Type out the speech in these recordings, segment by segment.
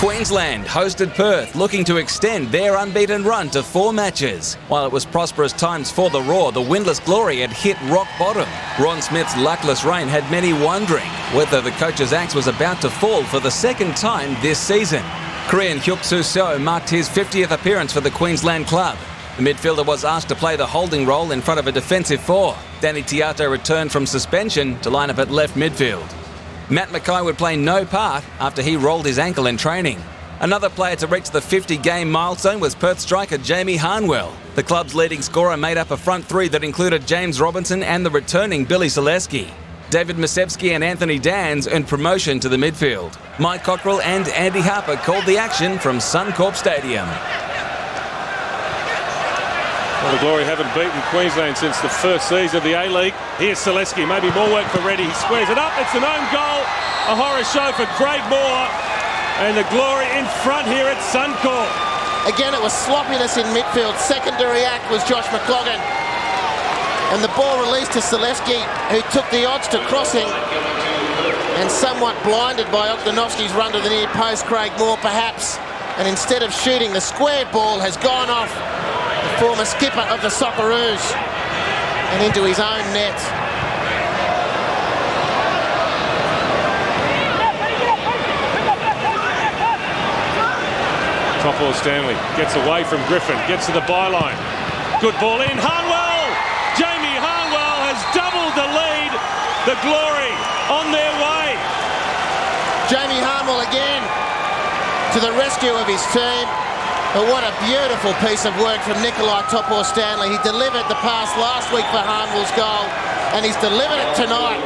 Queensland hosted Perth, looking to extend their unbeaten run to 4 matches. While it was prosperous times for the Roar, the windless glory had hit rock bottom. Ron Smith's luckless reign had many wondering whether the coach's axe was about to fall for the second time this season. Korean Hyuk Soo marked his 50th appearance for the Queensland club. The midfielder was asked to play the holding role in front of a defensive 4. Danny Tiato returned from suspension to line up at left midfield. Matt Mackay would play no part after he rolled his ankle in training. Another player to reach the 50-game milestone was Perth striker Jamie Harnwell. The club's leading scorer made up a front 3 that included James Robinson and the returning Billy Zaleski. David Masevski and Anthony Dans earned promotion to the midfield. Mike Cockrell and Andy Harper called the action from Suncorp Stadium. Well, the Glory haven't beaten Queensland since the first season of the A-League. Here's Zaleski, maybe more work for Reddy. He squares it up, it's an own goal. A horror show for Craig Moore. And the Glory in front here at Suncorp. Again, it was sloppiness in midfield. Secondary act was Josh McLaughlin. And the ball released to Zaleski, who took the odds to crossing. And somewhat blinded by Ogdanovsky's run to the near post, Craig Moore perhaps. And instead of shooting, the square ball has gone off the former skipper of the Socceroos and into his own net. Topor Stanley gets away from Griffin, gets to the byline. Good ball in, Harnwell! Jamie Harnwell has doubled the lead. The Glory on their way. Jamie Harnwell again to the rescue of his team. But what a beautiful piece of work from Nikolai Topor Stanley. He delivered the pass last week for Harnwell's goal, and he's delivered it tonight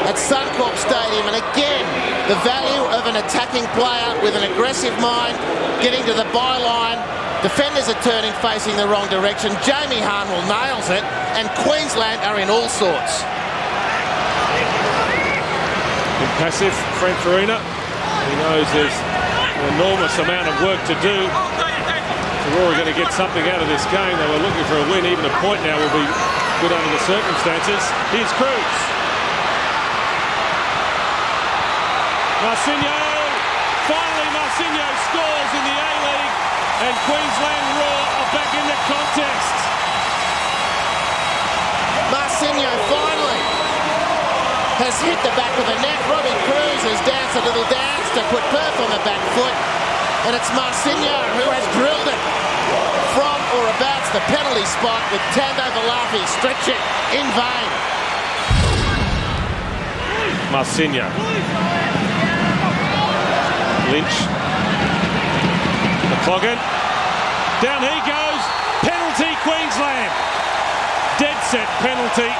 at Suncorp Stadium. And again, the value of an attacking player with an aggressive mind, getting to the byline. Defenders are turning, facing the wrong direction. Jamie Harnwell nails it, and Queensland are in all sorts. Impassive, Frank Farina. He knows there's an enormous amount of work to do. Roar are going to get something out of this game. They were looking for a win. Even a point now will be good under the circumstances. Here's Cruz. Marcinho. Finally, Marcinho scores in the A-League, and Queensland Roar are back in the contest. Marcinho finally has hit the back of the net. Robbie Cruz has danced a little dance to put Perth on the back foot. And it's Marcinho who has drilled it from or about the penalty spot, with Tando Valafi stretching in vain. Marcinho. Lynch. McLaughlin. Down he goes. Penalty Queensland. Dead set penalty.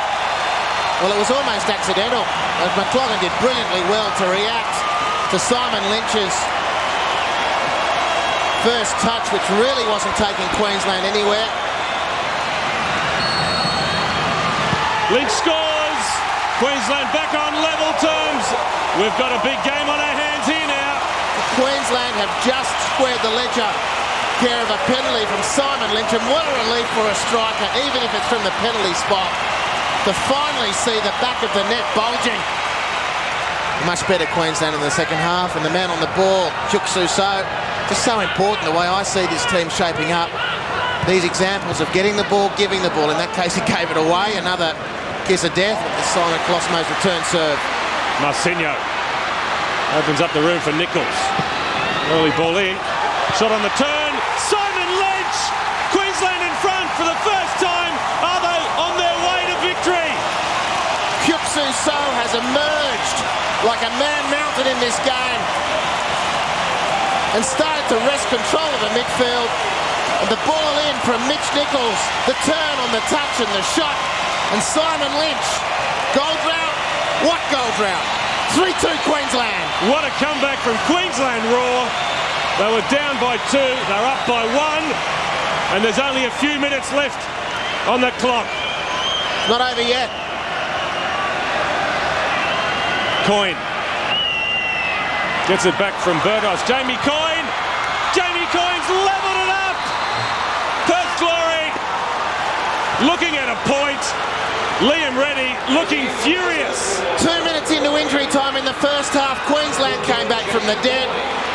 Well, it was almost accidental. McLaughlin did brilliantly well to react to Simon Lynch's first touch, which really wasn't taking Queensland anywhere. Lynch scores. Queensland back on level terms. We've got a big game on our hands here now. Queensland have just squared the ledger care of a penalty from Simon Lynch, and what a relief for a striker, even if it's from the penalty spot, to finally see the back of the net bulging. Much better Queensland in the second half, and the man on the ball, Hyuk Soo, just so important the way I see this team shaping up. These examples of getting the ball, giving the ball. In that case, he gave it away. Another kiss of death with the Simon Closmo's return serve. Marcinho opens up the room for Nichols. Early ball in. Shot on the turn. Simon Lynch! Queensland in front for the first time. Are they on their way to victory? Hyuk Soo has emerged like a man mounted in this game and started to wrest control of the midfield. And the ball in from Mitch Nichols, the turn on the touch and the shot. And Simon Lynch, goal drought. What goal drought? 3-2 Queensland. What a comeback from Queensland Roar. They were down by 2, they're up by 1, and there's only a few minutes left on the clock. Not over yet. Coyne gets it back from Burgos. Jamie Coyne. Jamie Coyne's levelled it up. Perth Glory looking at a point. Liam Reddy looking furious. 2 minutes into injury time in the first half, Queensland came back from the dead.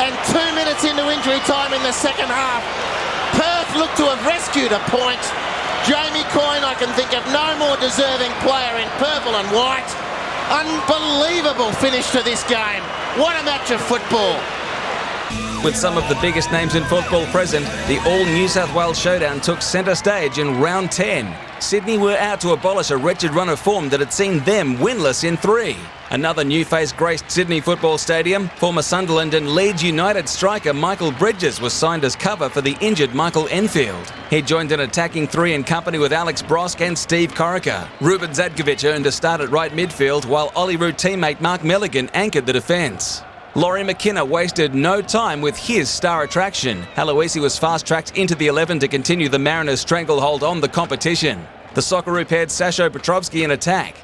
And 2 minutes the second half. Perth looked to have rescued a point. Jamie Coyne, I can think of no more deserving player in purple and white. Unbelievable finish to this game. What a match of football. With some of the biggest names in football present, the all-New South Wales showdown took centre stage in round 10. Sydney were out to abolish a wretched run of form that had seen them winless in 3. Another new face graced Sydney Football Stadium. Former Sunderland and Leeds United striker Michael Bridges was signed as cover for the injured Michael Enfield. He joined an attacking 3 in company with Alex Brosk and Steve Corica. Ruben Zadkovic earned a start at right midfield, while Olyrood teammate Mark Milligan anchored the defence. Laurie McKinnon wasted no time with his star attraction. Aloisi was fast-tracked into the 11 to continue the Mariners' stranglehold on the competition. The Socceroo-paired Sasho Petrovski in attack.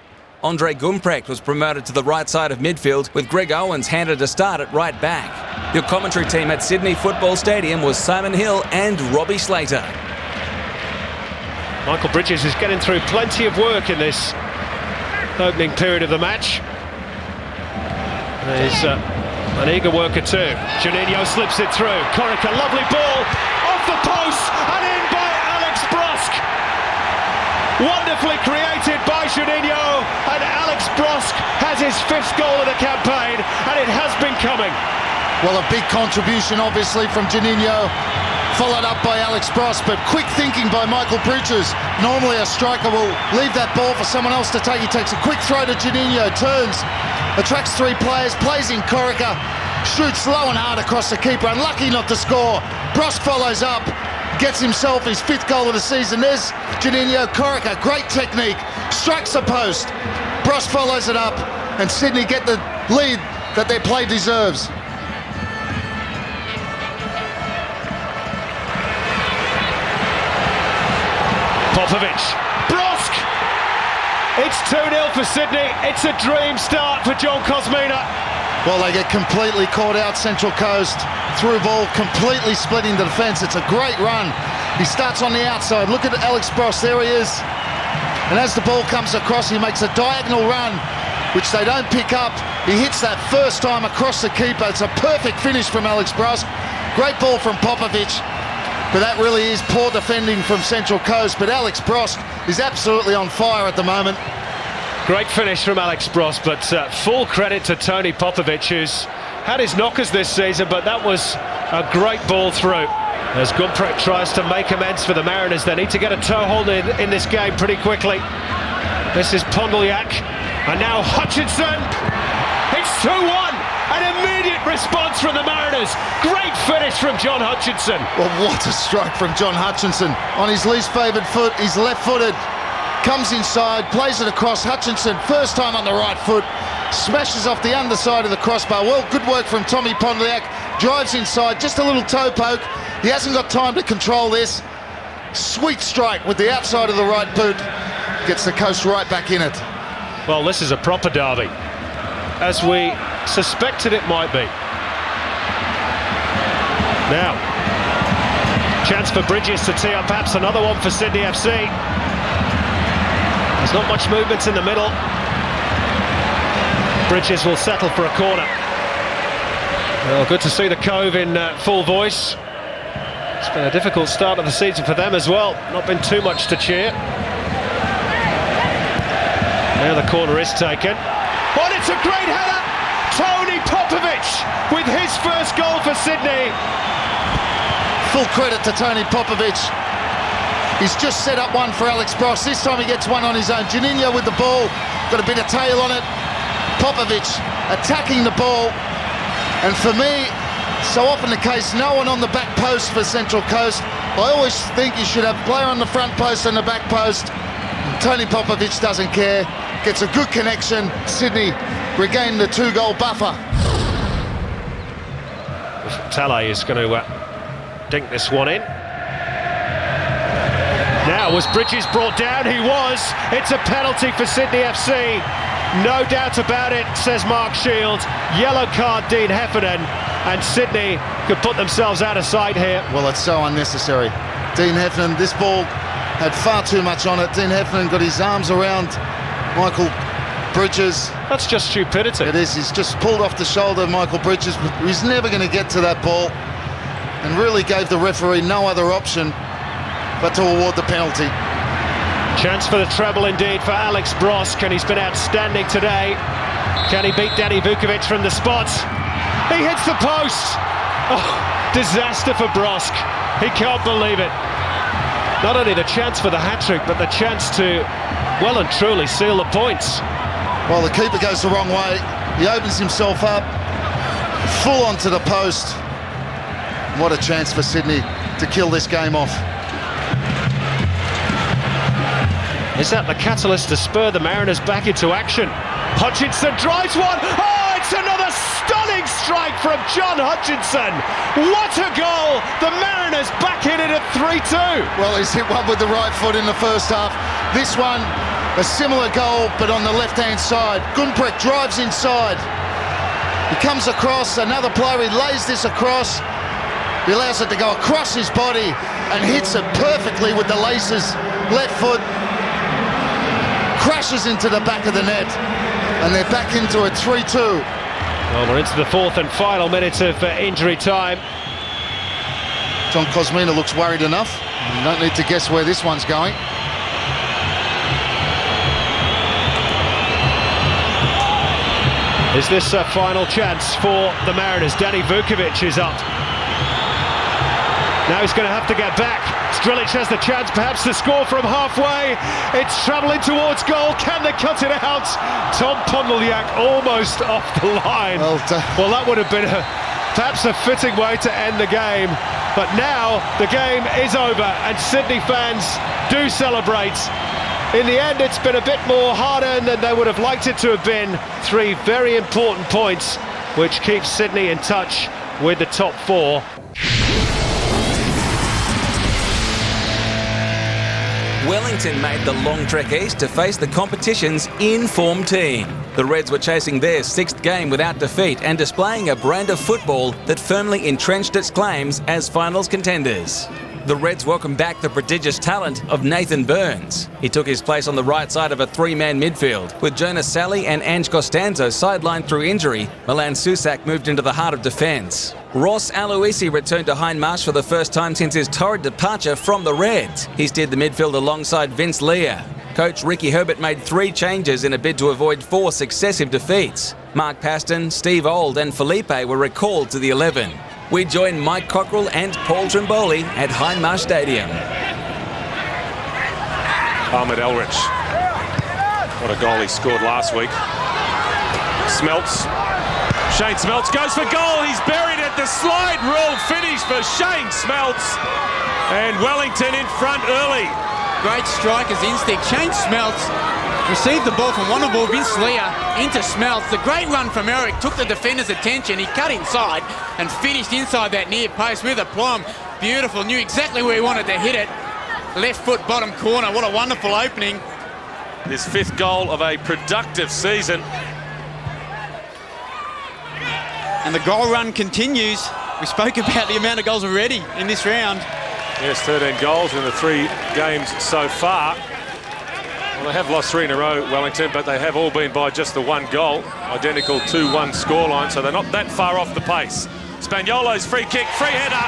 Andre Gumprecht was promoted to the right side of midfield, with Greg Owens handed a start at right back. Your commentary team at Sydney Football Stadium was Simon Hill and Robbie Slater. Michael Bridges is getting through plenty of work in this opening period of the match. He's an eager worker too. Juninho slips it through. Corica, lovely ball off the post and in by Alex Brosk. Wonderfully created by Juninho, and Alex Brosk has his 5th goal of the campaign, and it has been coming. Well, a big contribution obviously from Juninho, followed up by Alex Brosk, but quick thinking by Michael Bridges. Normally a striker will leave that ball for someone else to take. He takes a quick throw to Juninho, turns, attracts 3 players, plays in Corica, shoots low and hard across the keeper, unlucky not to score. Brosk follows up, gets himself his 5th goal of the season. There's Juninho. Corica, great technique, strikes the post. Brosk follows it up, and Sydney get the lead that their play deserves. Popovic, Brosk! It's 2-0 for Sydney. It's a dream start for John Kosmina. Well, they get completely caught out, Central Coast. Through ball, completely splitting the defence. It's a great run. He starts on the outside. Look at Alex Brosk, there he is. And as the ball comes across, he makes a diagonal run, which they don't pick up. He hits that first time across the keeper. It's a perfect finish from Alex Brosk. Great ball from Popovic. But that really is poor defending from Central Coast. But Alex Brosk is absolutely on fire at the moment. Great finish from Alex Brosk, but full credit to Tony Popovic, who's had his knockers this season, but that was a great ball through. As Gumprecht tries to make amends for the Mariners, they need to get a toehold in this game pretty quickly. This is Pondoliak, and now Hutchinson. It's 2-1. An immediate response from the Mariners. Great finish from John Hutchinson. Well, what a strike from John Hutchinson. On his least favoured foot, he's left-footed. Comes inside, plays it across. Hutchinson, first time on the right foot, smashes off the underside of the crossbar. Well, good work from Tommy Pondoliak. Drives inside, just a little toe poke. He hasn't got time to control this. Sweet strike with the outside of the right boot. Gets the Coast right back in it. Well, this is a proper derby, as we suspected it might be. Now, chance for Bridges to tee up perhaps another one for Sydney FC. There's not much movement in the middle. Bridges will settle for a corner. Well, good to see the Cove in full voice. It's been a difficult start of the season for them as well. Not been too much to cheer. Now the corner is taken. Oh, it's a great header! Tony Popovic with his first goal for Sydney. Full credit to Tony Popovic. He's just set up one for Alex Brosk. This time he gets one on his own. Juninho with the ball, got a bit of tail on it. Popovic attacking the ball. And for me, so often the case, no one on the back post for Central Coast. I always think you should have a player on the front post and the back post. Tony Popovic doesn't care. Gets a good connection. Sydney regain the 2-goal buffer. Tale is going to dink this one in. Now, was Bridges brought down? He was. It's a penalty for Sydney FC. No doubt about it, says Mark Shields. Yellow card, Dean Heffernan. And Sydney could put themselves out of sight here. Well, it's so unnecessary. Dean Heffernan, this ball had far too much on it. Dean Heffernan got his arms around Michael Bridges. That's just stupidity. It is. He's just pulled off the shoulder of Michael Bridges. He's never going to get to that ball. and really gave the referee no other option but to award the penalty. Chance for the treble indeed for Alex Brosk, and he's been outstanding today. Can he beat Danny Vukovic from the spot? He hits the post! Oh, disaster for Brosk. He can't believe it. Not only the chance for the hat-trick, but the chance to well and truly seal the points. Well, the keeper goes the wrong way. He opens himself up, full onto the post. What a chance for Sydney to kill this game off. Is that the catalyst to spur the Mariners back into action? Hutchinson drives one. Oh, it's another stunning strike from John Hutchinson. What a goal! The Mariners back in it at 3-2. Well, he's hit one with the right foot in the first half. This one, a similar goal, but on the left-hand side. Gunprecht drives inside. He comes across, another player, he lays this across. He allows it to go across his body and hits it perfectly with the laces. Left foot. Crashes into the back of the net, and they're back into a 3-2. Well, we're into the fourth and final minute of injury time. John Kosmina looks worried enough. You don't need to guess where this one's going. Is this a final chance for the Mariners? Danny Vukovic is up. Now he's going to have to get back. Strilic has the chance perhaps to score from halfway. It's travelling towards goal. Can they cut it out? Tom Pondelyak almost off the line. Well, that would have been perhaps a fitting way to end the game. But now the game is over and Sydney fans do celebrate. In the end, it's been a bit more hard-earned than they would have liked it to have been. 3 very important points, which keeps Sydney in touch with the top 4. Wellington made the long trek east to face the competition's in-form team. The Reds were chasing their 6th game without defeat and displaying a brand of football that firmly entrenched its claims as finals contenders. The Reds welcomed back the prodigious talent of Nathan Burns. He took his place on the right side of a 3-man midfield. With Jonas Sally and Ange Costanzo sidelined through injury, Milan Susak moved into the heart of defence. Ross Aloisi returned to Hindmarsh for the first time since his torrid departure from the Reds. He steered the midfield alongside Vince Leah. Coach Ricky Herbert made 3 changes in a bid to avoid 4 successive defeats. Mark Paston, Steve Auld and Felipe were recalled to the 11. We join Mike Cockrell and Paul Trimboli at Hindmarsh Stadium. Ahmed Elrich. What a goal he scored last week. Smelts. Shane Smelts goes for goal. He's buried at the slide rule finish for Shane Smelts. And Wellington in front early. Great striker's instinct. Shane Smelts received the ball from wonderful Vince Leah into Smelts. The great run from Eric took the defender's attention. He cut inside and finished inside that near post with aplomb. Beautiful, knew exactly where he wanted to hit it. Left foot bottom corner. What a wonderful opening. His 5th goal of a productive season. And the goal run continues. We spoke about the amount of goals already in this round. Yes, 13 goals in the 3 games so far. Well, they have lost 3 in a row, Wellington, but they have all been by just the 1 goal. Identical 2-1 scoreline, so they're not that far off the pace. Spagnolo's free kick, free header.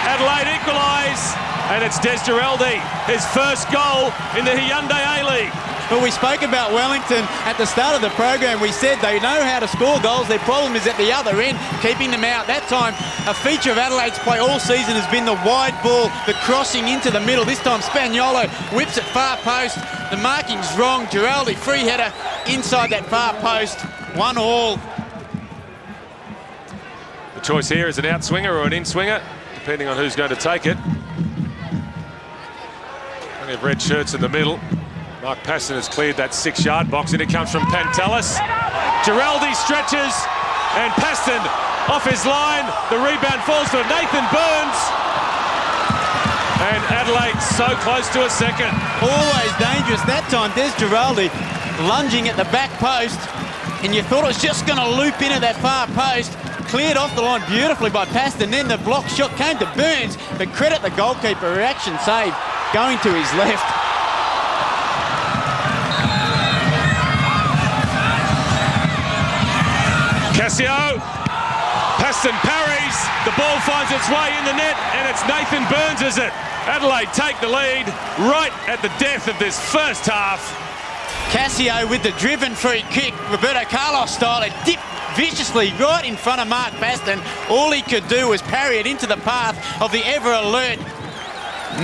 Adelaide equalise, and it's Des Giraldi, his first goal in the Hyundai A-League. But we spoke about Wellington at the start of the program. We said they know how to score goals. Their problem is at the other end, keeping them out. That time, a feature of Adelaide's play all season has been the wide ball, the crossing into the middle. This time, Spagnuolo whips it far post. The marking's wrong. Giraldi, free header inside that far post. 1-1. The choice here is an out-swinger or an in-swinger, depending on who's going to take it. Plenty of red shirts in the middle. Mark Paston has cleared that 6-yard box, and it comes from Pantelis. Giraldi stretches, and Paston off his line. The rebound falls for Nathan Burns. And Adelaide so close to a second. Always dangerous. That time, Des Giraldi lunging at the back post, and you thought it was just going to loop in at that far post. Cleared off the line beautifully by Paston. Then the block shot came to Burns, but credit the goalkeeper, reaction save, going to his left. Cassio Paston parries, the ball finds its way in the net, and it's Nathan Burns, is it? Adelaide take the lead right at the death of this first half. Cassio with the driven free kick, Roberto Carlos style, it dipped viciously right in front of Mark Paston. All he could do was parry it into the path of the ever-alert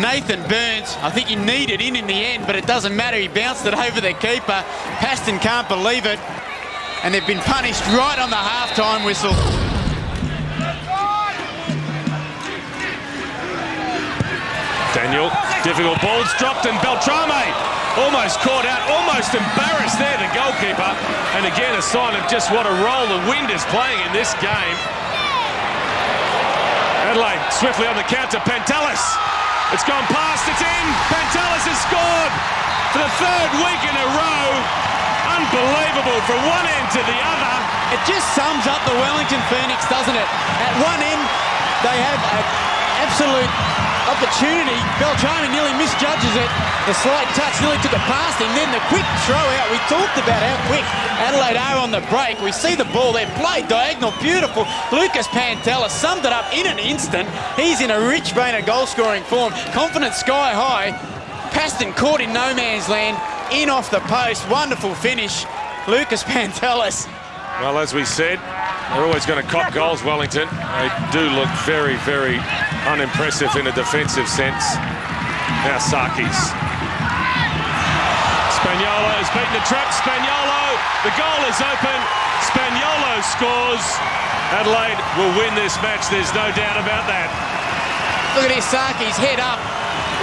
Nathan Burns. I think he needed in the end, but it doesn't matter. He bounced it over the keeper. Paston can't believe it, and they've been punished right on the half-time whistle. Daniel, difficult balls dropped, and Beltrame almost caught out, almost embarrassed there, the goalkeeper. And again, a sign of just what a role the wind is playing in this game. Adelaide swiftly on the counter, Pantelis. It's gone past, it's in. Pantelis has scored for the third week in a row. Unbelievable from one end to the other. It just sums up the Wellington Phoenix, doesn't it? At one end, they have an absolute opportunity. Beltrame nearly misjudges it. The slight touch nearly took it past him. Then the quick throw out. We talked about how quick Adelaide are on the break. We see the ball there, played diagonal, beautiful. Lucas Pantelis summed it up in an instant. He's in a rich vein of goal-scoring form. Confidence sky high. Paston caught in no man's land, in off the post. Wonderful finish. Lucas Pantelis. Well, as we said, they're always going to cop goals, Wellington. They do look very, very unimpressive in a defensive sense. Now Sakis. Spaniolo has beaten the trap. Spaniolo, the goal is open. Spaniolo scores. Adelaide will win this match, there's no doubt about that. Look at his Sakis, head up.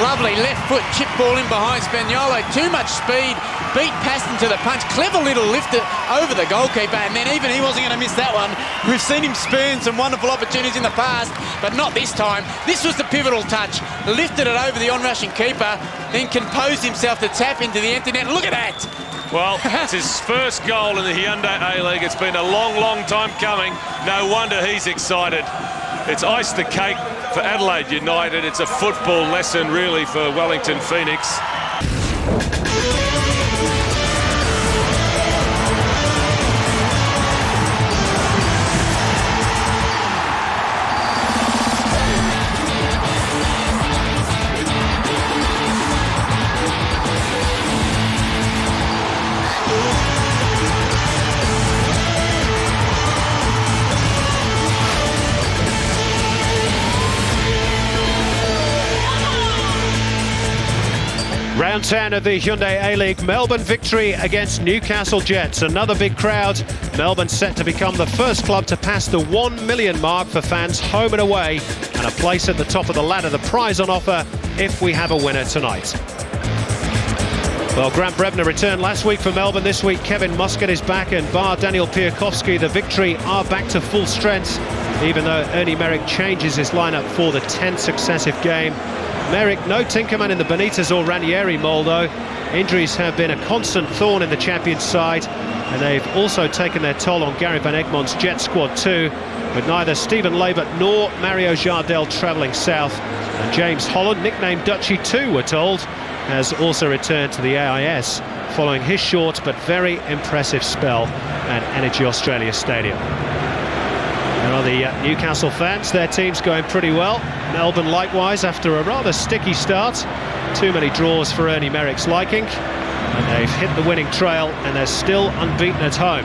Lovely left foot chip ball in behind Spaniolo. Too much speed. Beat Paston to the punch. Clever little lift over the goalkeeper, and then even he wasn't going to miss that one. We've seen him spurn some wonderful opportunities in the past, but not this time. This was the pivotal touch. Lifted it over the on-rushing keeper, then composed himself to tap into the empty net. Look at that. Well, it's his first goal in the Hyundai A-League. It's been a long, long time coming. No wonder he's excited. It's iced the cake for Adelaide United. It's a football lesson, really, for Wellington Phoenix. Round 10 of the Hyundai A-League, Melbourne victory against Newcastle Jets. Another big crowd. Melbourne set to become the first club to pass the 1 million mark for fans home and away, and a place at the top of the ladder. The prize on offer if we have a winner tonight. Well, Grant Brebner returned last week for Melbourne. This week, Kevin Muscat is back, and bar Daniel Piakovsky, the Victory are back to full strength, even though Ernie Merrick changes his lineup for the 10th successive game. Merrick, no Tinkerman in the Benitez or Ranieri mould, though. Injuries have been a constant thorn in the Champions side, and they've also taken their toll on Gary Van Egmont's Jet squad too, with neither Stephen Labert nor Mario Jardel travelling south. And James Holland, nicknamed Dutchie too, we're told, has also returned to the AIS following his short but very impressive spell at Energy Australia Stadium. There are the Newcastle fans, their team's going pretty well. Melbourne likewise, after a rather sticky start. Too many draws for Ernie Merrick's liking, and they've hit the winning trail, and they're still unbeaten at home.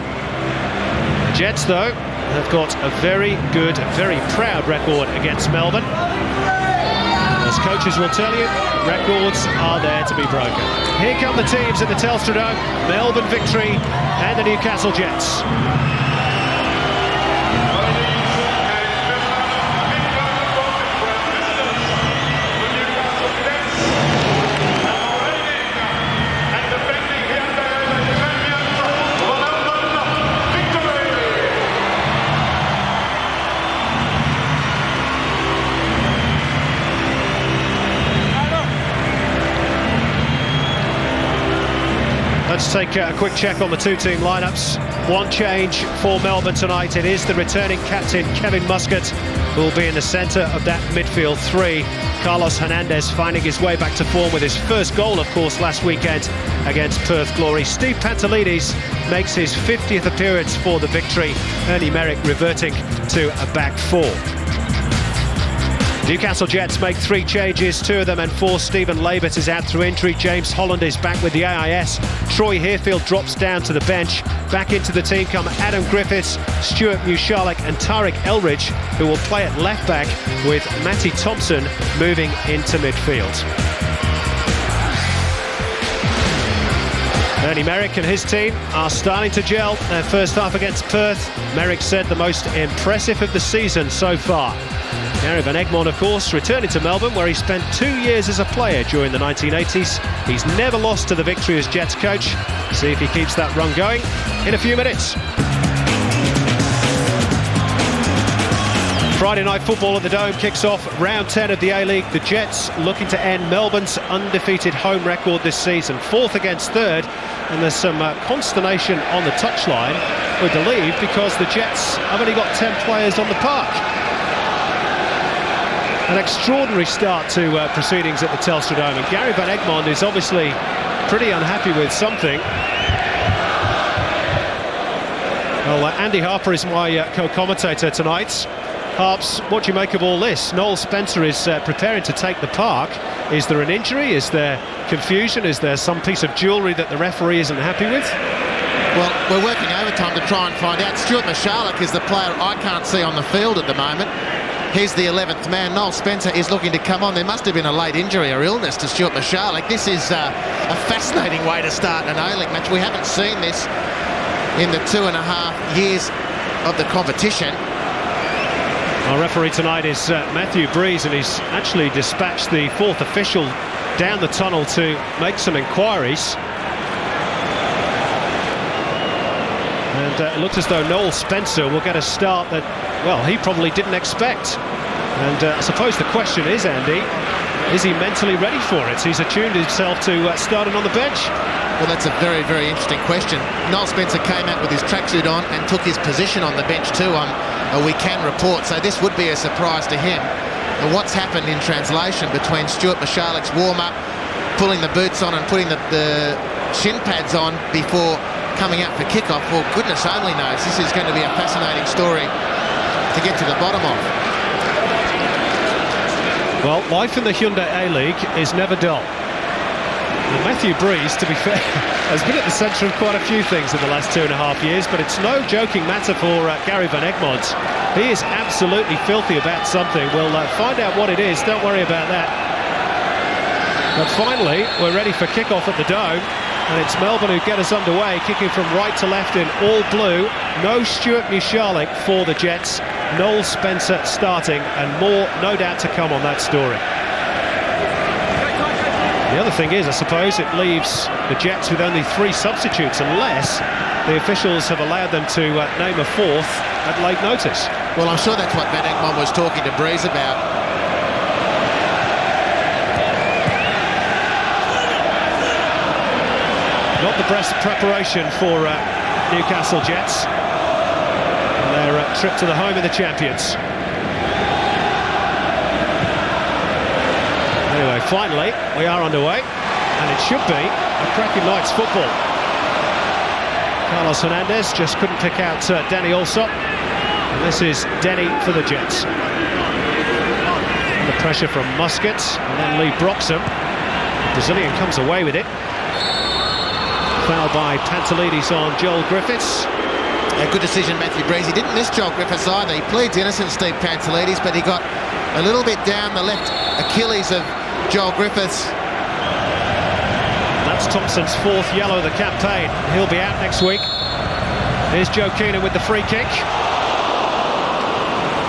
The Jets, though, have got a very good, very proud record against Melbourne. As coaches will tell you, records are there to be broken. Here come the teams at the Telstra Dome, Melbourne Victory and the Newcastle Jets. Let's take a quick check on the two-team lineups. one change for Melbourne tonight. It is the returning captain, Kevin Muscat, who will be in the centre of that midfield three. Carlos Hernandez finding his way back to form with his first goal, of course, last weekend against Perth Glory. Steve Pantelides makes his 50th appearance for the victory. Ernie Merrick reverting to a back four. Newcastle Jets make three changes, two of them enforced. Stephen Labert is out through injury. James Holland is back with the AIS. Troy Hearfield drops down to the bench. Back into the team come Adam Griffiths, Stuart Musharlak and Tariq Elridge, who will play at left back, with Matty Thompson moving into midfield. Ernie Merrick and his team are starting to gel. Their first half against Perth, Merrick said, the most impressive of the season so far. Gary Van Egmond, of course, returning to Melbourne, where he spent 2 years as a player during the 1980s. He's never lost to the victory as Jets coach. See if he keeps that run going in a few minutes. Friday night football at the Dome kicks off round 10 of the A-League. The Jets looking to end Melbourne's undefeated home record this season, fourth against third, and there's some consternation on the touchline, we believe, because the Jets have only got 10 players on the park. An extraordinary start to proceedings at the Telstra Dome, and Gary Van Egmond is obviously pretty unhappy with something. Well, Andy Harper is my co-commentator tonight. Harps, what do you make of all this? Noel Spencer is preparing to take the park. Is there an injury? Is there confusion? Is there some piece of jewellery that the referee isn't happy with? Well, we're working overtime to try and find out. Stuart Musharlak is the player I can't see on the field at the moment. He's the 11th man. Noel Spencer is looking to come on. There must have been a late injury or illness to Stuart Musharlak. This is a fascinating way to start an A-League match. We haven't seen this in the 2.5 years of the competition. Our referee tonight is Matthew Breeze, and he's actually dispatched the fourth official down the tunnel to make some inquiries. And it looks as though Noel Spencer will get a start that, well, he probably didn't expect. And I suppose the question is, Andy, is he mentally ready for it? He's attuned himself to starting on the bench. Well, that's a very, very interesting question. Noel Spencer came out with his tracksuit on and took his position on the bench too, we can report. So this would be a surprise to him. And what's happened in translation between Stuart Musharlak's warm-up, pulling the boots on and putting the shin pads on before coming out for kickoff, well, goodness only knows. This is going to be a fascinating story to get to the bottom of. Well, life in the Hyundai A-League is never dull. And Matthew Breeze, to be fair, has been at the centre of quite a few things in the last 2.5 years, but it's no joking matter for Gary Van Egmond. He is absolutely filthy about something. We'll find out what it is, don't worry about that. But finally, we're ready for kick-off at the Dome, and it's Melbourne who get us underway, kicking from right to left in all blue. No Stuart Musharlak for the Jets. Noel Spencer starting, and more no doubt to come on that story. The other thing is, I suppose, it leaves the Jets with only 3 substitutes, unless the officials have allowed them to name a fourth at late notice. Well, I'm sure that's what Van Egmond was talking to Breeze about. Not the best preparation for Newcastle Jets and their trip to the home of the champions. Anyway, finally, we are underway, and it should be a cracking night's football. Carlos Hernandez just couldn't pick out Danny Allsop, and this is Denny for the Jets. The pressure from Muscat, and then Lee Broxham. The Brazilian comes away with it. Foul by Pantelides on Joel Griffiths. A good decision, Matthew Breeze. He didn't miss Joel Griffiths either. He pleads innocent, Steve Pantelides, but he got a little bit down the left Achilles of Joel Griffiths. That's Thompson's 4th yellow of the campaign. He'll be out next week. Here's Joe Keenan with the free kick.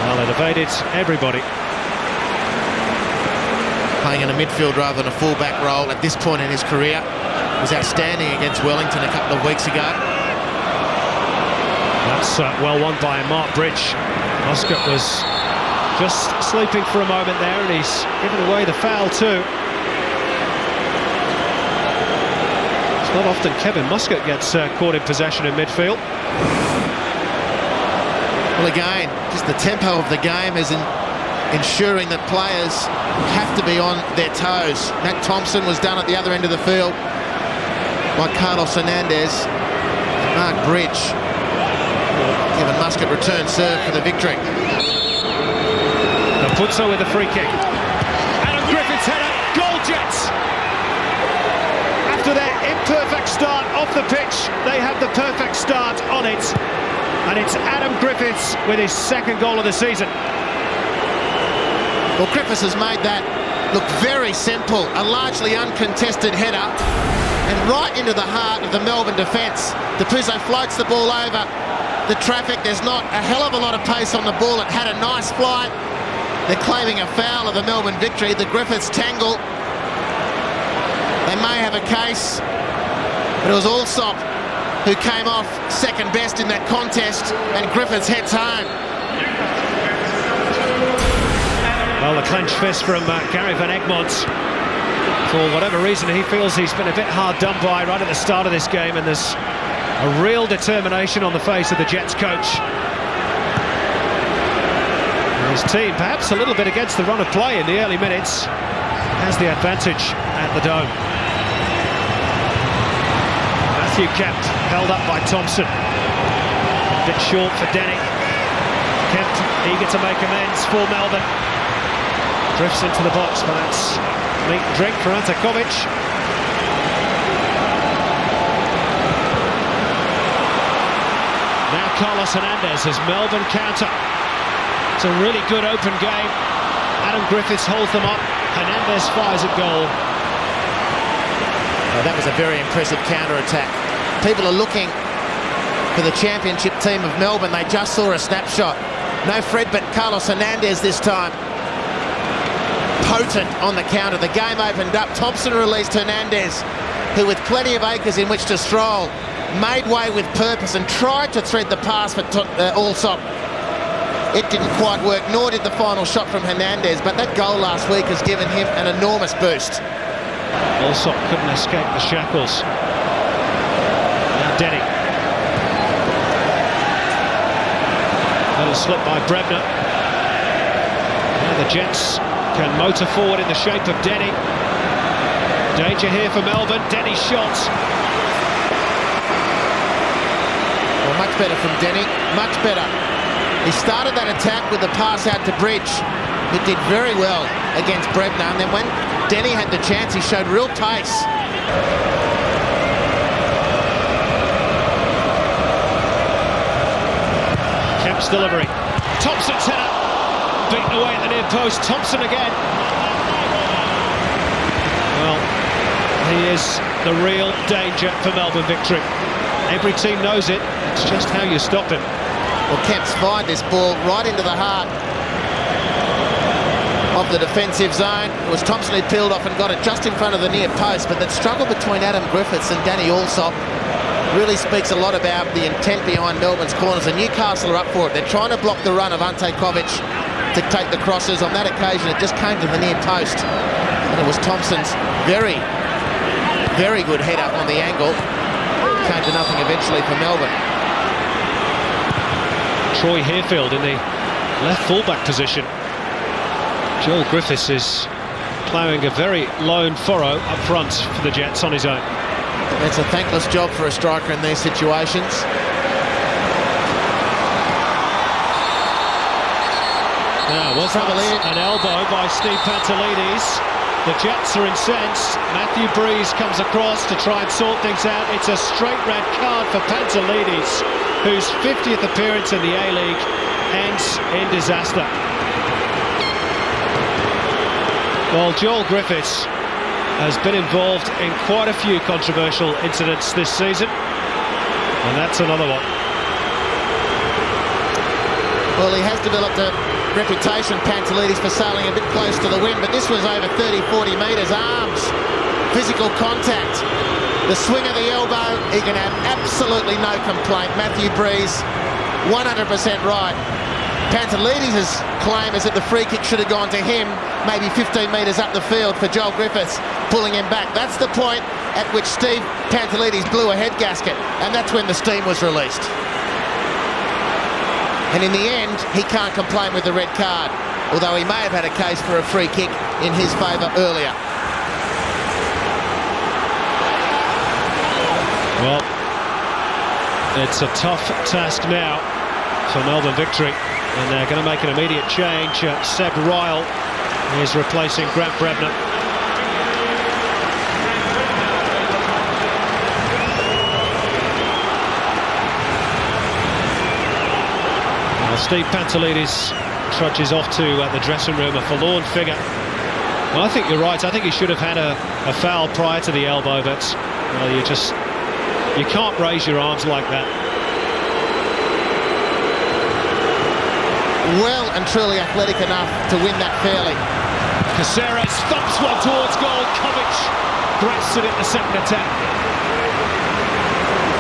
Well, it evaded everybody. Playing in a midfield rather than a full-back role at this point in his career. Was outstanding against Wellington a couple of weeks ago. That's well won by Mark Bridge. Muscat was just sleeping for a moment there, and he's given away the foul too. It's not often Kevin Muscat gets caught in possession in midfield. Well, again, just the tempo of the game is ensuring that players have to be on their toes. Matt Thompson was done at the other end of the field by Carlos Hernandez. Mark Bridge. Kevin Muscat returns serve for the victory. Capuzzo with the free kick. Adam Griffith's header. Goal Jets! After their imperfect start off the pitch, they have the perfect start on it. And it's Adam Griffiths with his second goal of the season. Well, Griffiths has made that look very simple. A largely uncontested header. And right into the heart of the Melbourne defence. Capuzzo floats the ball over the traffic. There's not a hell of a lot of pace on the ball. It had a nice flight. They're claiming a foul of the Melbourne victory. The Griffiths tangle. They may have a case, but it was Allsop who came off second best in that contest, and Griffiths heads home. Well, the clenched fist from Gary Van Egmond. For whatever reason, he feels he's been a bit hard done by right at the start of this game, and there's a real determination on the face of the Jets coach. And his team, perhaps a little bit against the run of play in the early minutes, has the advantage at the Dome. Matthew Kemp held up by Thompson. A bit short for Denny. Kemp eager to make amends for Melbourne. Drifts into the box, but that's meat and drink for Antakovic. Now Carlos Hernandez as Melbourne counter. It's a really good open game. Adam Griffiths holds them up. Hernandez fires a goal. Oh, that was a very impressive counter-attack. People are looking for the championship team of Melbourne. They just saw a snapshot. No Fred, but Carlos Hernandez this time. Potent on the counter. The game opened up. Thompson released Hernandez, who with plenty of acres in which to stroll, made way with purpose and tried to thread the pass for Allsop. It didn't quite work, nor did the final shot from Hernandez, but that goal last week has given him an enormous boost. Allsop couldn't escape the shackles. Now Denny. Little slip by Brebner. Now the Jets can motor forward in the shape of Denny. Danger here for Melbourne. Denny shot. Well, much better from Denny, much better. He started that attack with the pass out to Bridge, who did very well against Brebner, and then when Denny had the chance, he showed real pace. Kemp's delivering. Thompson's header. Beaten away at the near post. Thompson again. Well, he is the real danger for Melbourne victory. Every team knows it. It's just how you stop him. Well, Kemp's fired this ball right into the heart of the defensive zone. It was Thompson who peeled off and got it just in front of the near post, but that struggle between Adam Griffiths and Danny Allsop really speaks a lot about the intent behind Melbourne's corners, and Newcastle are up for it. They're trying to block the run of Antakovic to take the crosses. On that occasion, it just came to the near post, and it was Thompson's very, very good header on the angle. Came to nothing eventually for Melbourne. Troy Harefield in the left fullback position. Joel Griffiths is ploughing a very lone furrow up front for the Jets on his own. It's a thankless job for a striker in these situations. Now, was that an elbow by Steve Pantelides? The Jets are incensed. Matthew Breeze comes across to try and sort things out. It's a straight red card for Pantelides, whose 50th appearance in the A-League ends in disaster. Well, Joel Griffiths has been involved in quite a few controversial incidents this season, and that's another one. Well, he has developed a reputation, Pantelides, for sailing a bit close to the wind, but this was over 30-40 metres. Arms, physical contact, the swing of the elbow, he can have absolutely no complaint. Matthew Breeze, 100% right. Pantelides' claim is that the free kick should have gone to him, maybe 15 metres up the field for Joel Griffiths, pulling him back. That's the point, at which Steve Pantelides blew a head gasket, and that's when the steam was released. And in the end, he can't complain with the red card, although he may have had a case for a free kick in his favour earlier. Well, it's a tough task now for Melbourne Victory, and they're going to make an immediate change. Seb Ryle is replacing Grant Brebner. Steve Pantelides trudges off to the dressing room, a forlorn figure. Well, I think you're right. I think he should have had a foul prior to the elbow, but well, you can't raise your arms like that. Well and truly athletic enough to win that fairly. Caceres thumps one towards goal. Kovic grasps it in the second attack.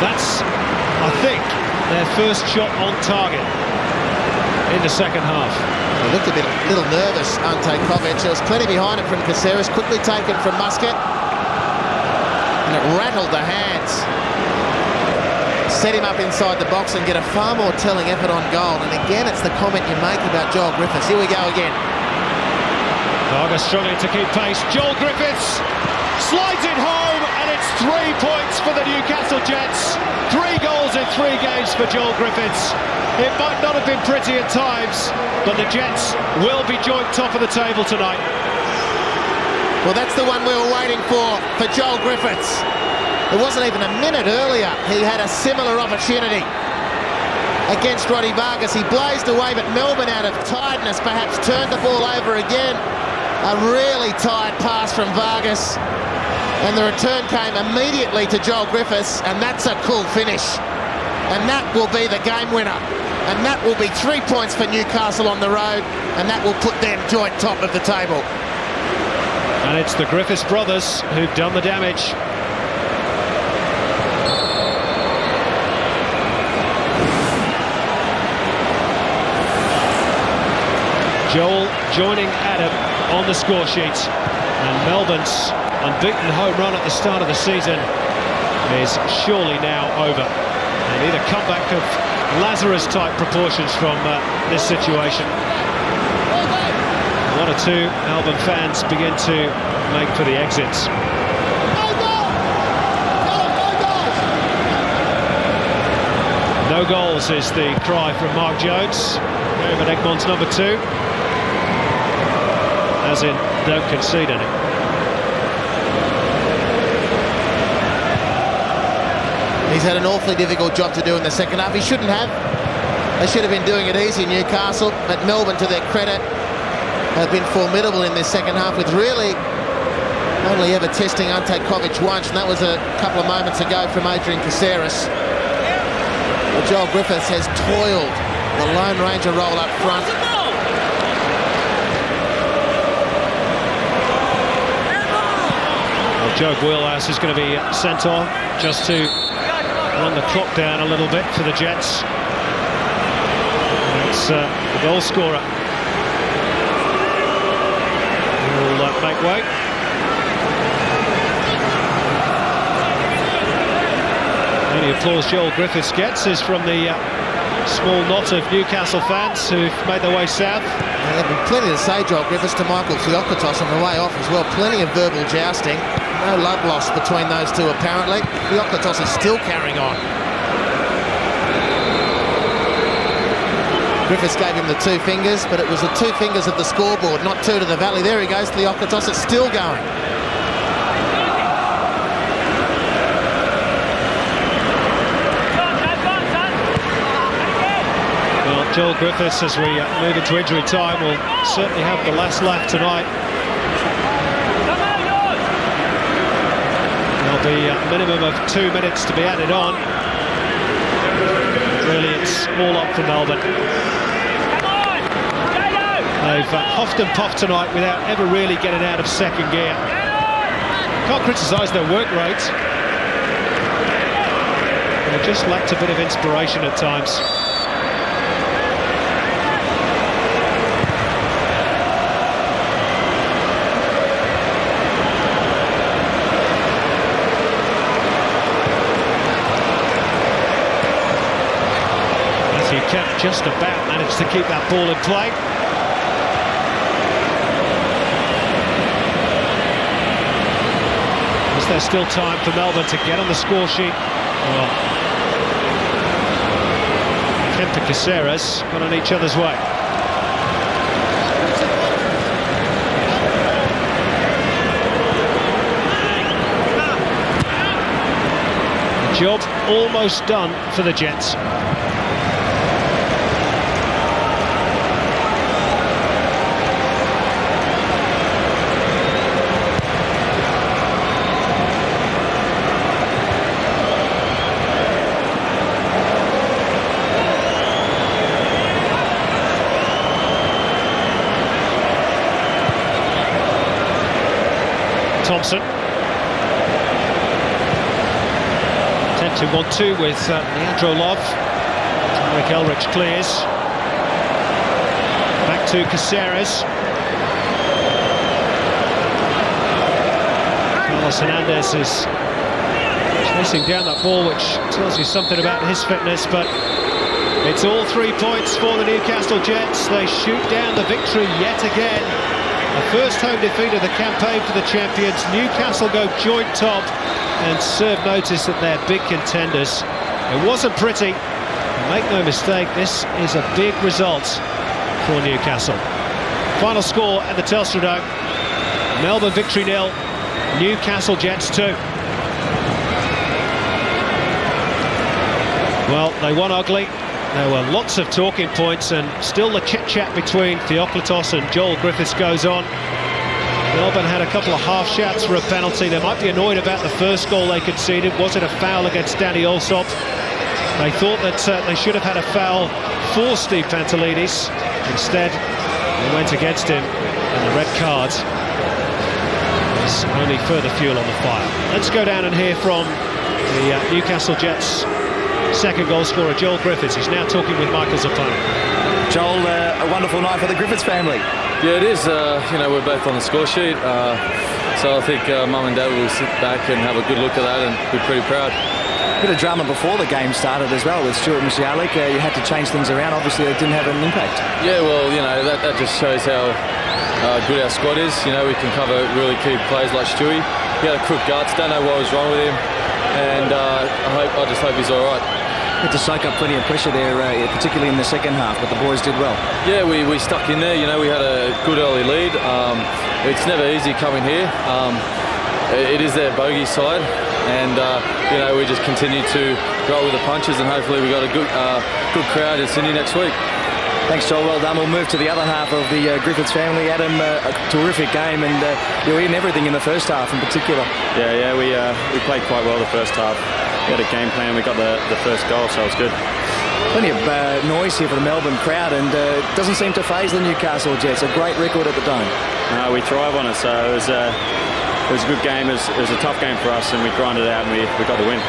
That's, I think, their first shot on target in the second half. He looked a little nervous, Ante Kovic. There was plenty behind it from Caceres, quickly taken from Muscat, and it rattled the hands. Set him up inside the box and get a far more telling effort on goal. And again, it's the comment you make about Joel Griffiths. Here we go again. Vargas struggling to keep pace. Joel Griffiths slides it home, and it's 3 points for the Newcastle Jets. 3 goals in 3 games for Joel Griffiths. It might not have been pretty at times, but the Jets will be joint top of the table tonight. Well, that's the one we were waiting for Joel Griffiths. It wasn't even a minute earlier he had a similar opportunity against Roddy Vargas. He blazed away, but Melbourne, out of tiredness, perhaps turned the ball over again. A really tired pass from Vargas, and the return came immediately to Joel Griffiths, and that's a cool finish. And that will be the game winner. And that will be 3 points for Newcastle on the road, and that will put them joint top of the table. And it's the Griffiths brothers who've done the damage. Joel joining Adam on the score sheet, and Melbourne's unbeaten home run at the start of the season is surely now over. They need a comeback of Lazarus-type proportions from this situation. 1 or 2 Melbourne fans begin to make for the exits. No goals is the cry from Mark Jones, David Egmont's number 2. As in, don't concede any. He's had an awfully difficult job to do in the second half. He shouldn't have. They should have been doing it easy, Newcastle. But Melbourne, to their credit, have been formidable in this second half, with really only ever testing Ante Kovic once, and that was a couple of moments ago from Adrian Caceres. Well, Joel Griffiths has toiled the Lone Ranger role up front. Joe Wheelhouse is going to be sent on just to run the clock down a little bit for the Jets. It's the goal scorer who will make way. The only applause Joel Griffiths gets is from the small knot of Newcastle fans who've made their way south. There'll be plenty to say, Joel Griffiths, to Michael Theokotos on the way off as well. Plenty of verbal jousting. No love lost between those two, apparently. Theokotos is still carrying on. Griffiths gave him the 2 fingers, but it was the 2 fingers of the scoreboard, not 2 to the valley. There he goes, Theokotos. It's still going. Well, Joel Griffiths, as we move into injury time, will certainly have the last laugh tonight. There'll be a minimum of 2 minutes to be added on. Really, it's all up for Melbourne. They've huffed and puffed tonight without ever really getting out of second gear. Can't criticise their work rate. They just lacked a bit of inspiration at times. just about managed to keep that ball in play. Is there still time for Melbourne to get on the score sheet? Well, Kemp and Caceres got on each other's way. Job almost done for the Jets. Thompson. 10-2-1-2 with Leandro Love. Tarek Elrich clears. Back to Caceres. Carlos Hernandez is chasing down that ball, which tells you something about his fitness, but it's all 3 points for the Newcastle Jets. They shoot down the victory yet again. The first home defeat of the campaign for the champions. Newcastle go joint top and serve notice that they're big contenders. It wasn't pretty. Make no mistake, this is a big result for Newcastle. Final score at the Telstra Dome. Melbourne victory 0, Newcastle Jets 2. Well, they won ugly. There were lots of talking points, and still the chit-chat between Theoklitos and Joel Griffiths goes on. Melbourne had a couple of half shouts for a penalty. They might be annoyed about the first goal they conceded. Was it a foul against Danny Allsop? They thought that they should have had a foul for Steve Pantelides. Instead, they went against him, and the red card is only further fuel on the fire. Let's go down and hear from the Newcastle Jets second goal scorer, Joel Griffiths. He's now talking with Michael Zappone. Joel, a wonderful night for the Griffiths family. Yeah, it is. You know, we're both on the score sheet, so I think Mum and Dad will sit back and have a good look at that and be pretty proud. A bit of drama before the game started as well with Stuart Musialik. You had to change things around. Obviously, it didn't have an impact. Yeah, well, you know, that just shows how good our squad is. You know, we can cover really key players like Stewie. He had a crook guts. Don't know what was wrong with him, and I just hope he's all right. Had to soak up plenty of pressure there, particularly in the second half, but the boys did well. Yeah, we stuck in there. You know, we had a good early lead. It's never easy coming here. It is their bogey side, and you know, we just continue to roll with the punches, and hopefully we got a good crowd in Sydney next week. Thanks, Joel. Well done. We'll move to the other half of the Griffiths family. Adam, a terrific game, and you were in everything in the first half in particular. Yeah, we played quite well the first half. We had a game plan. We got the first goal, so it was good. Plenty of noise here for the Melbourne crowd, and it doesn't seem to faze the Newcastle Jets. A great record at the Dome. We thrive on it, so it was a good game. It was a tough game for us, and we grinded it out, and we got the win.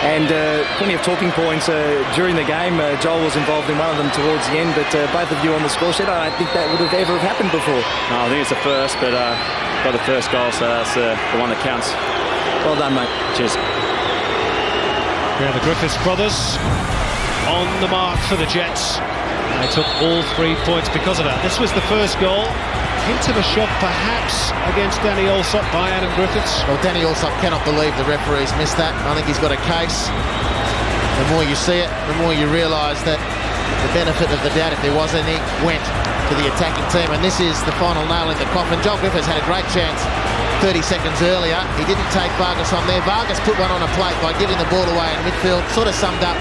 And plenty of talking points during the game. Joel was involved in one of them towards the end, but both of you on the score sheet, I don't think that would have ever happened before. No, I think it's the first, but got the first goal, so that's the one that counts. Well done, mate. Cheers. Yeah, the Griffiths brothers on the mark for the Jets. They took all 3 points because of that. This was the first goal. Hint of a shot perhaps against Danny Allsop by Adam Griffiths. Well, Danny Allsop cannot believe the referees missed that. I think he's got a case. The more you see it, the more you realise that the benefit of the doubt, if there was any, went to the attacking team. And this is the final nail in the coffin. Joel Griffiths had a great chance 30 seconds earlier. He didn't take Vargas on there. Vargas put one on a plate by giving the ball away in midfield. Sort of summed up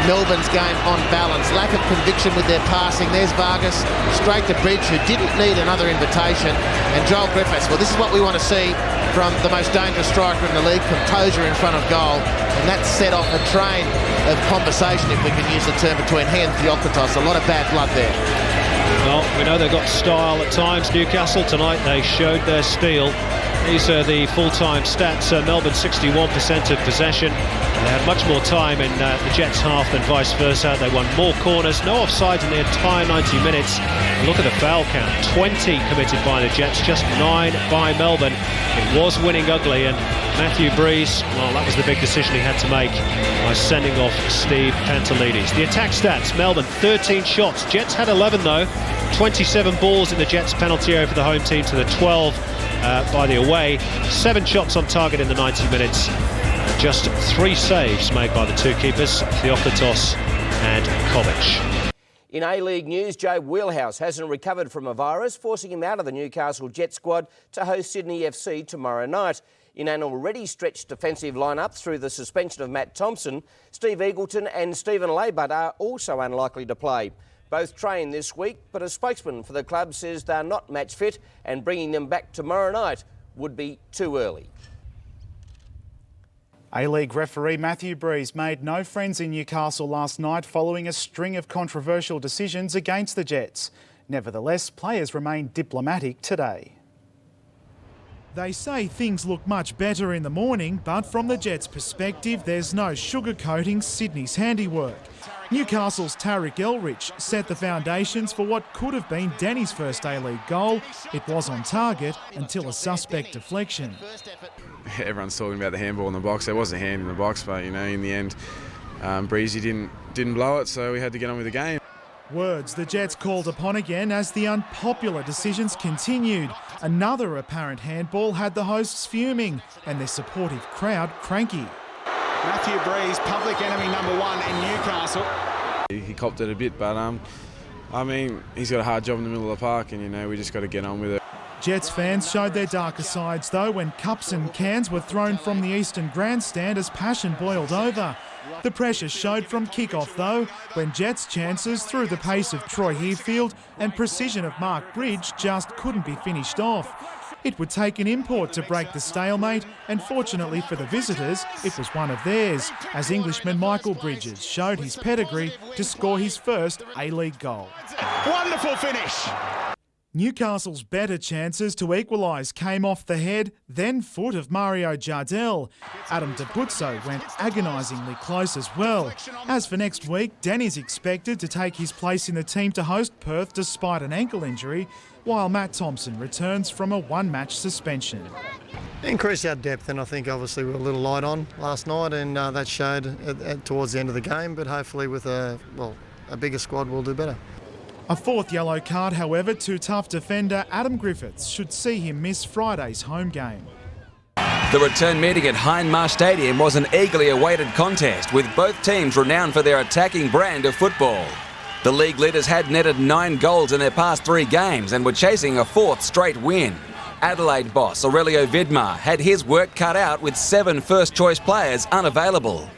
Melbourne's game on balance. Lack of conviction with their passing. There's Vargas straight to Bridge, who didn't need another invitation. And Joel Griffiths, well, this is what we want to see from the most dangerous striker in the league. Composure in front of goal. And that set off a train of conversation, if we can use the term, between he and Theoklitos. A lot of bad blood there. Well, we know they've got style at times, Newcastle. Tonight they showed their steel. These are the full-time stats. Melbourne 61% of possession. They had much more time in the Jets half than vice versa. They won more corners, no offsides in the entire 90 minutes. Look at the foul count, 20 committed by the Jets, just 9 by Melbourne. It was winning ugly, and Matthew Breeze, well, that was the big decision he had to make by sending off Steve Pantelides. The attack stats, Melbourne 13 shots. Jets had 11 though, 27 balls in the Jets penalty area for the home team to the 12 by the away. 7 shots on target in the 90 minutes. Just 3 saves made by the 2 keepers, Theoklatos and Kovic. In A-League news, Joe Wheelhouse hasn't recovered from a virus, forcing him out of the Newcastle Jets squad to host Sydney FC tomorrow night. In an already stretched defensive lineup through the suspension of Matt Thompson, Steve Eagleton and Stephen Laybutt are also unlikely to play. Both train this week, but a spokesman for the club says they're not match fit and bringing them back tomorrow night would be too early. A-League referee Matthew Breeze made no friends in Newcastle last night following a string of controversial decisions against the Jets. Nevertheless, players remain diplomatic today. They say things look much better in the morning, but from the Jets' perspective, there's no sugarcoating Sydney's handiwork. Newcastle's Tariq Elrich set the foundations for what could have been Danny's first A-League goal. It was on target until a suspect deflection. Everyone's talking about the handball in the box. There was a hand in the box, but you know, in the end, Breezy didn't blow it, so we had to get on with the game. Words the Jets called upon again as the unpopular decisions continued. Another apparent handball had the hosts fuming and their supportive crowd cranky. Matthew Breeze, public enemy #1 in Newcastle. He copped it a bit, but I mean, he's got a hard job in the middle of the park, and you know, we just got to get on with it. Jets fans showed their darker sides though when cups and cans were thrown from the Eastern Grandstand as passion boiled over. The pressure showed from kick-off though, when Jets' chances through the pace of Troy Heafield and precision of Mark Bridge just couldn't be finished off. It would take an import to break the stalemate, and fortunately for the visitors, it was one of theirs, as Englishman Michael Bridges showed his pedigree to score his first A-League goal. Wonderful finish! Newcastle's better chances to equalise came off the head, then foot of Mario Jardel. Adam Debuzzo went agonisingly close as well. As for next week, Danny's expected to take his place in the team to host Perth despite an ankle injury, while Matt Thompson returns from a one-match suspension. Increase our depth, and I think obviously we were a little light on last night, and that showed towards the end of the game, but hopefully with a bigger squad we'll do better. A fourth yellow card, however, to tough defender Adam Griffiths should see him miss Friday's home game. The return meeting at Hindmarsh Stadium was an eagerly awaited contest, with both teams renowned for their attacking brand of football. The league leaders had netted 9 goals in their past 3 games and were chasing a 4th straight win. Adelaide boss Aurelio Vidmar had his work cut out with 7 first-choice players unavailable.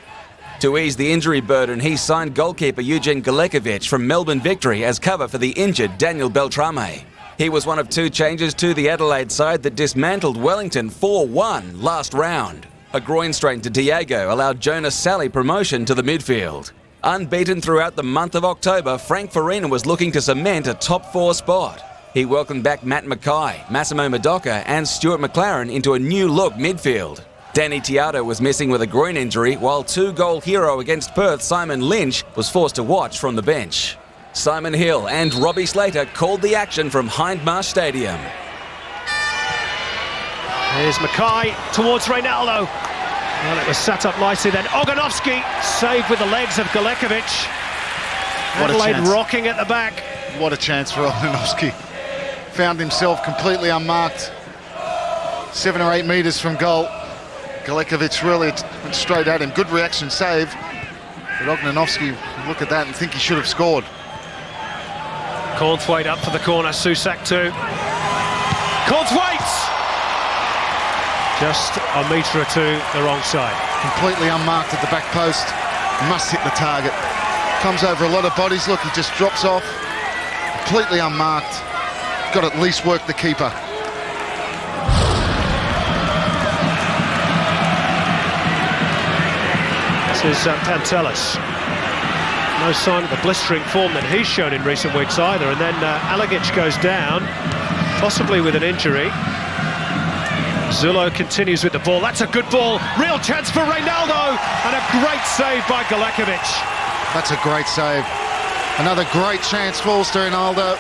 To ease the injury burden, he signed goalkeeper Eugen Galekovic from Melbourne Victory as cover for the injured Daniel Beltrame. He was one of 2 changes to the Adelaide side that dismantled Wellington 4-1 last round. A groin strain to Diego allowed Jonas Sally promotion to the midfield. Unbeaten throughout the month of October, Frank Farina was looking to cement a top 4 spot. He welcomed back Matt Mackay, Massimo Madoka and Stuart McLaren into a new-look midfield. Danny Tiato was missing with a groin injury, while 2-goal hero against Perth Simon Lynch was forced to watch from the bench. Simon Hill and Robbie Slater called the action from Hindmarsh Stadium. Here's Mackay towards Reynaldo. Well, it was set up nicely then. Oganovsky saved with the legs of Galekovic. Adelaide rocking at the back. What a chance for Oganovsky. Found himself completely unmarked. 7 or 8 metres from goal. Galekovic really went straight at him. Good reaction save. But Oganovsky, look at that and think he should have scored. Cornthwaite up for the corner, Susak too. Cornthwaite! Just a metre or 2 the wrong side. Completely unmarked at the back post. Must hit the target. Comes over a lot of bodies. Look, he just drops off. Completely unmarked. Got to at least work the keeper. This is Pantelis. No sign of the blistering form that he's shown in recent weeks either. And then Alagic goes down, possibly with an injury. Zulo continues with the ball. That's a good ball. Real chance for Reynaldo, and a great save by Galekovic. That's a great save. Another great chance falls to Ronaldo.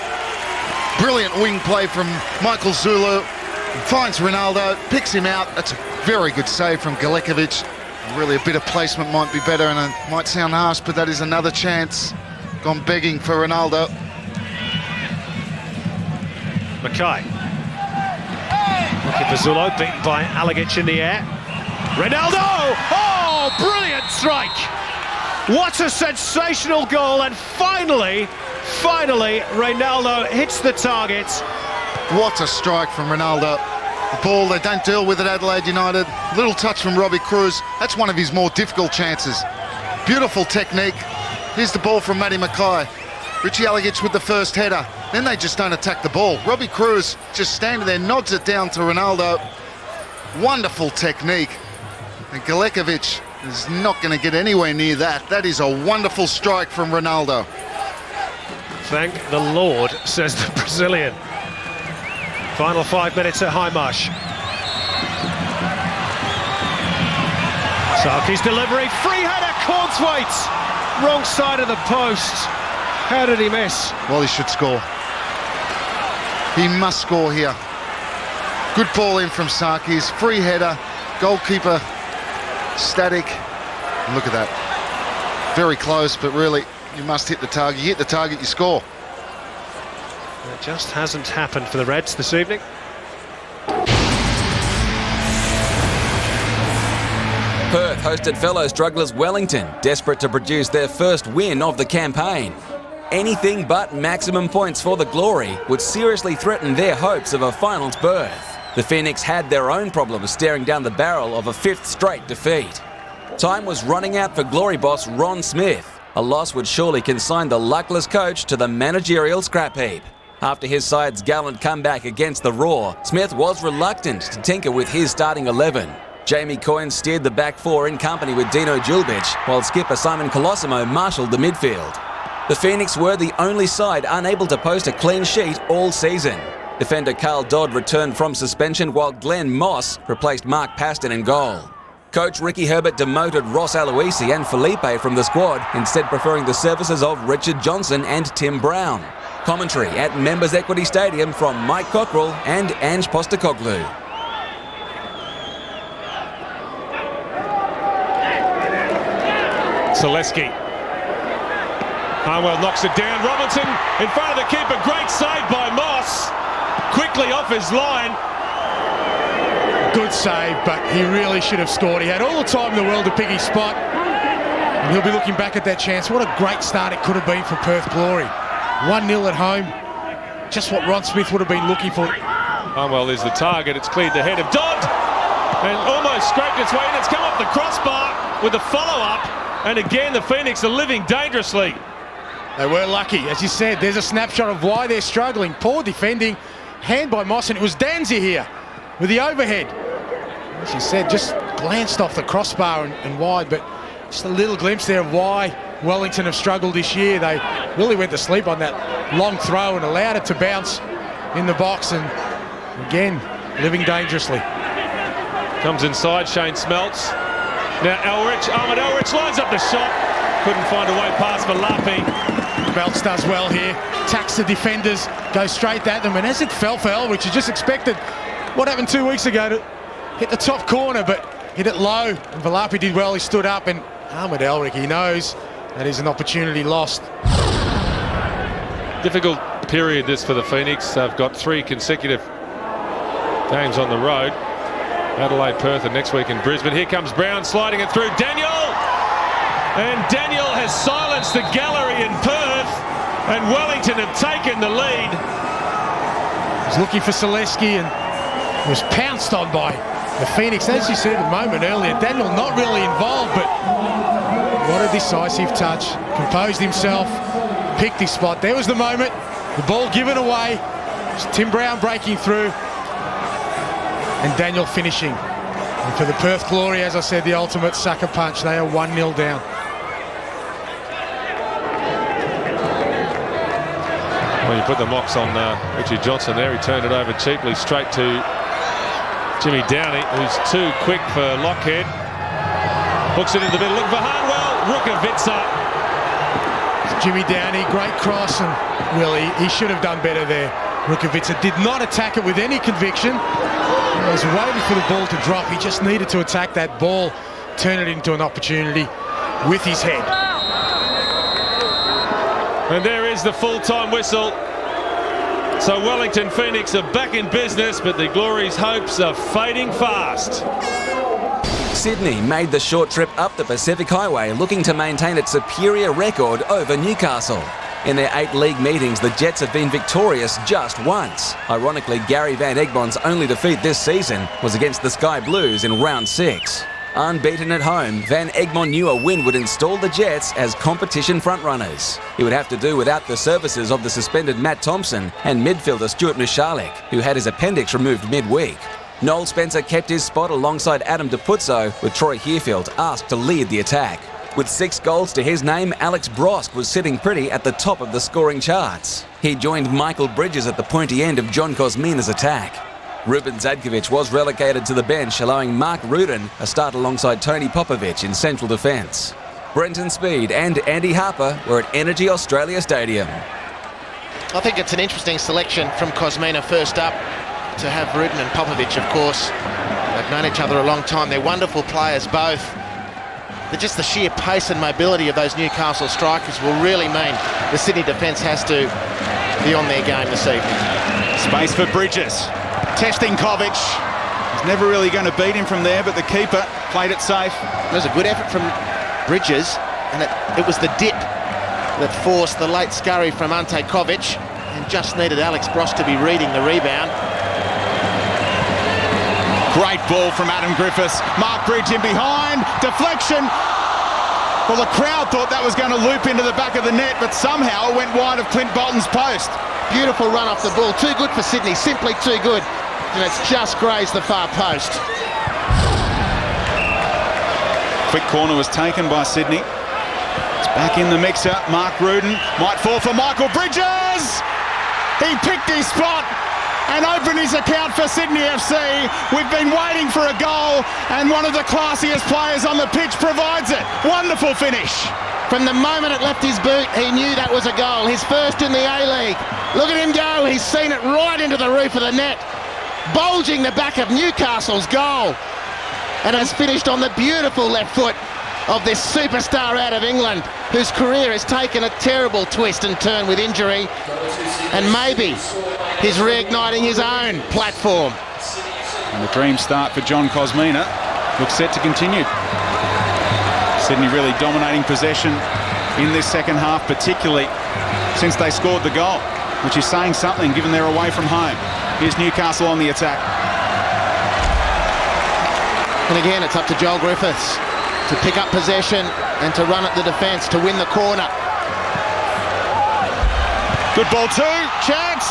Brilliant wing play from Michael Zulu. Finds Ronaldo, picks him out. That's a very good save from Galekovic. Really, a bit of placement might be better, and it might sound harsh, but that is another chance gone begging for Ronaldo. Mackay. Looking for Zulo, beaten by Alagic in the air. Ronaldo! Oh, brilliant strike! What a sensational goal, and finally, Reynaldo hits the target. What a strike from Ronaldo. The ball, they don't deal with it, Adelaide United. Little touch from Robbie Cruz. That's one of his more difficult chances. Beautiful technique. Here's the ball from Matty Mackay. Richie Alagic with the first header. Then they just don't attack the ball. Robbie Cruz just standing there, nods it down to Ronaldo. Wonderful technique. And Galekovic is not going to get anywhere near that. That is a wonderful strike from Ronaldo. Thank the Lord, says the Brazilian. Final 5 minutes at Highmarsh. Sarki's delivery, free header, Cornswaite, wrong side of the post. How did he miss? Well, he should score. He must score here. Good ball in from Sarkis, free header, goalkeeper static. Look at that. Very close, but really, you must hit the target. You hit the target, you score. It just hasn't happened for the Reds this evening. Perth hosted fellow strugglers Wellington, desperate to produce their first win of the campaign. Anything but maximum points for the Glory would seriously threaten their hopes of a finals berth. The Phoenix had their own problems staring down the barrel of a 5th straight defeat. Time was running out for Glory boss Ron Smith. A loss would surely consign the luckless coach to the managerial scrap heap. After his side's gallant comeback against the Raw, Smith was reluctant to tinker with his starting 11. Jamie Coyne steered the back four in company with Dino Julbic, while skipper Simon Colosimo marshalled the midfield. The Phoenix were the only side unable to post a clean sheet all season. Defender Carl Dodd returned from suspension, while Glenn Moss replaced Mark Paston in goal. Coach Ricky Herbert demoted Ross Aloisi and Felipe from the squad, instead preferring the services of Richard Johnson and Tim Brown. Commentary at Members Equity Stadium from Mike Cockrell and Ange Postecoglou. Selesky. Harnwell knocks it down. Robinson in front of the keeper. Great save by Moss. Quickly off his line. Good save, but he really should have scored. He had all the time in the world to pick his spot. And he'll be looking back at that chance. What a great start it could have been for Perth Glory. 1-0 at home. Just what Ron Smith would have been looking for. Harnwell is the target. It's cleared the head of Dodd. And almost scraped its way in. It's come off the crossbar with a follow-up. And again, the Phoenix are living dangerously. They were lucky. As you said, there's a snapshot of why they're struggling. Poor defending. Hand by Moss, and it was Danzy here with the overhead. As you said, just glanced off the crossbar and wide, but just a little glimpse there of why Wellington have struggled this year. They really went to sleep on that long throw and allowed it to bounce in the box, and again, living dangerously. Comes inside, Shane Smelts. Now Ahmed Elrich lines up the shot. Couldn't find a way past Malapi. Smelts does well here. Attacks the defenders, goes straight at them, and as it fell for Elrich, you just expected what happened 2 weeks ago to hit the top corner, but hit it low. And Valapi did well, he stood up, and Ahmed Elrich, he knows that is an opportunity lost. Difficult period this for the Phoenix. They've got 3 consecutive games on the road. Adelaide, Perth, and next week in Brisbane. Here comes Brown sliding it through. Daniel! And Daniel has silenced the gallery in Perth, and Wellington have taken the lead. He's looking for Selesky and was pounced on by the Phoenix. As you said a moment earlier, Daniel not really involved, but what a decisive touch. Composed himself, picked his spot. There was the moment. The ball given away. Tim Brown breaking through. And Daniel finishing. And for the Perth Glory, as I said, the ultimate sucker punch. They are 1-0 down. Well, you put the mocks on Richie Johnson there. He turned it over cheaply straight to Jimmy Downey, who's too quick for Lockhead. Hooks it into the middle, looking for Hardwell. Rukavica. Jimmy Downey, great cross, and really, he should have done better there. Rukavica did not attack it with any conviction. He was waiting for the ball to drop. He just needed to attack that ball, turn it into an opportunity with his head. And there is the full-time whistle. So Wellington Phoenix are back in business, but the Glory's hopes are fading fast. Sydney made the short trip up the Pacific Highway, looking to maintain its superior record over Newcastle. In their 8 league meetings, the Jets have been victorious just once. Ironically, Gary Van Egmont's only defeat this season was against the Sky Blues in round 6. Unbeaten at home, Van Egmont knew a win would install the Jets as competition frontrunners. He would have to do without the services of the suspended Matt Thompson and midfielder Stuart Michalek, who had his appendix removed midweek. Noel Spencer kept his spot alongside Adam Deputso, with Troy Hearfield asked to lead the attack. With 6 goals to his name, Alex Brosk was sitting pretty at the top of the scoring charts. He joined Michael Bridges at the pointy end of John Kosmina's attack. Ruben Zadkovic was relegated to the bench, allowing Mark Rudin a start alongside Tony Popovic in central defence. Brenton Speed and Andy Harper were at Energy Australia Stadium. I think it's an interesting selection from Kosmina first up, to have Rudin and Popovic, of course. They've known each other a long time. They're wonderful players both. But just the sheer pace and mobility of those Newcastle strikers will really mean the Sydney defence has to be on their game this evening. Space for Bridges. Testing Kovic. He's never really going to beat him from there, but the keeper played it safe. It was a good effort from Bridges, and it was the dip that forced the late scurry from Ante Kovic, and just needed Alex Brosk to be reading the rebound. Great ball from Adam Griffiths. Mark Bridge in behind. Deflection. Well, the crowd thought that was going to loop into the back of the net, but somehow it went wide of Clint Bolton's post. Beautiful run off the ball. Too good for Sydney. Simply too good. And it's just grazed the far post. Quick corner was taken by Sydney. It's back in the mixer. Mark Rudin might fall for Michael Bridges. He picked his spot and opened his account for Sydney FC. We've been waiting for a goal, and one of the classiest players on the pitch provides it. Wonderful finish. From the moment it left his boot, he knew that was a goal. His first in the A-League. Look at him go. He's seen it right into the roof of the net, bulging the back of Newcastle's goal, and has finished on the beautiful left foot of this superstar out of England, whose career has taken a terrible twist and turn with injury, and maybe he's reigniting his own platform. And the dream start for John Kosmina looks set to continue. Sydney really dominating possession in this second half, particularly since they scored the goal, which is saying something given they're away from home. Here's Newcastle on the attack. And again, it's up to Joel Griffiths to pick up possession and to run at the defence to win the corner. Good ball too, chance.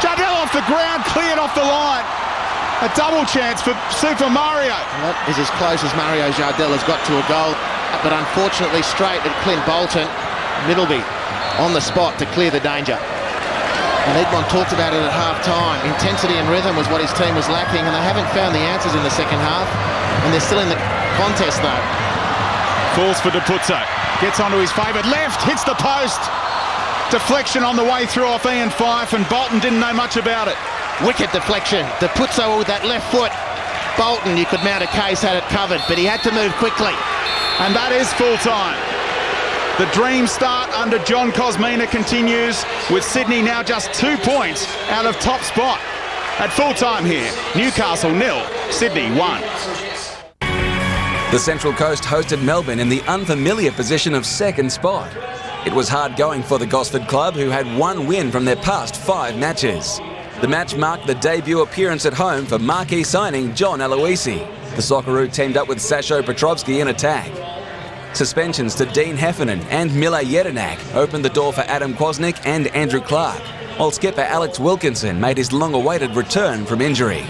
Jardel off the ground, cleared off the line. A double chance for Super Mario. And that is as close as Mario Jardel has got to a goal, but unfortunately straight at Clint Bolton. Middleby on the spot to clear the danger. And Egmont talked about it at half-time. Intensity and rhythm was what his team was lacking, and they haven't found the answers in the second half, and they're still in the contest though. Falls for Deputso. Gets onto his favoured left, hits the post. Deflection on the way through off Ian Fife, and Bolton didn't know much about it. Wicked deflection. Deputso with that left foot. Bolton, you could mount a case, had it covered, but he had to move quickly. And that is full-time. The dream start under John Kosmina continues, with Sydney now just 2 points out of top spot. At full-time here, Newcastle 0, Sydney 1. The Central Coast hosted Melbourne in the unfamiliar position of second spot. It was hard going for the Gosford club, who had 1 win from their past 5 matches. The match marked the debut appearance at home for marquee signing John Aloisi. The Socceroo teamed up with Sasho Petrovski in attack. Suspensions to Dean Heffernan and Mila Jedinak opened the door for Adam Kwasnik and Andrew Clark, while skipper Alex Wilkinson made his long-awaited return from injury.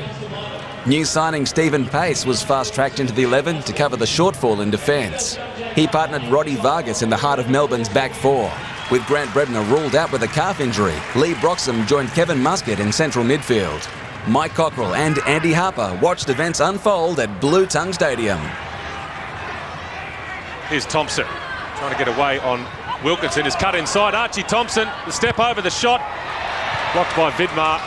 New signing Stephen Pace was fast-tracked into the 11 to cover the shortfall in defence. He partnered Roddy Vargas in the heart of Melbourne's back 4. With Grant Brebner ruled out with a calf injury, Lee Broxham joined Kevin Muscat in central midfield. Mike Cockrell and Andy Harper watched events unfold at Blue Tongue Stadium. Here's Thompson trying to get away on Wilkinson. Is cut inside. Archie Thompson, the step over the shot. Blocked by Vidmar.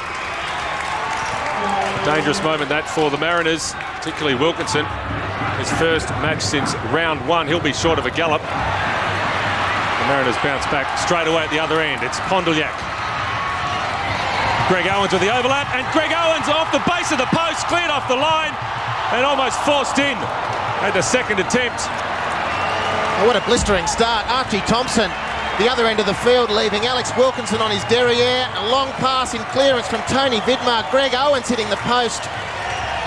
A dangerous moment that for the Mariners, particularly Wilkinson. His first match since round one. He'll be short of a gallop. The Mariners bounce back straight away at the other end. It's Pondolyak. Greg Owens with the overlap, and Greg Owens off the base of the post, cleared off the line, and almost forced in at the second attempt. Oh, what a blistering start. Archie Thompson, the other end of the field, leaving Alex Wilkinson on his derriere. A long pass in clearance from Tony Vidmar. Greg Owens hitting the post.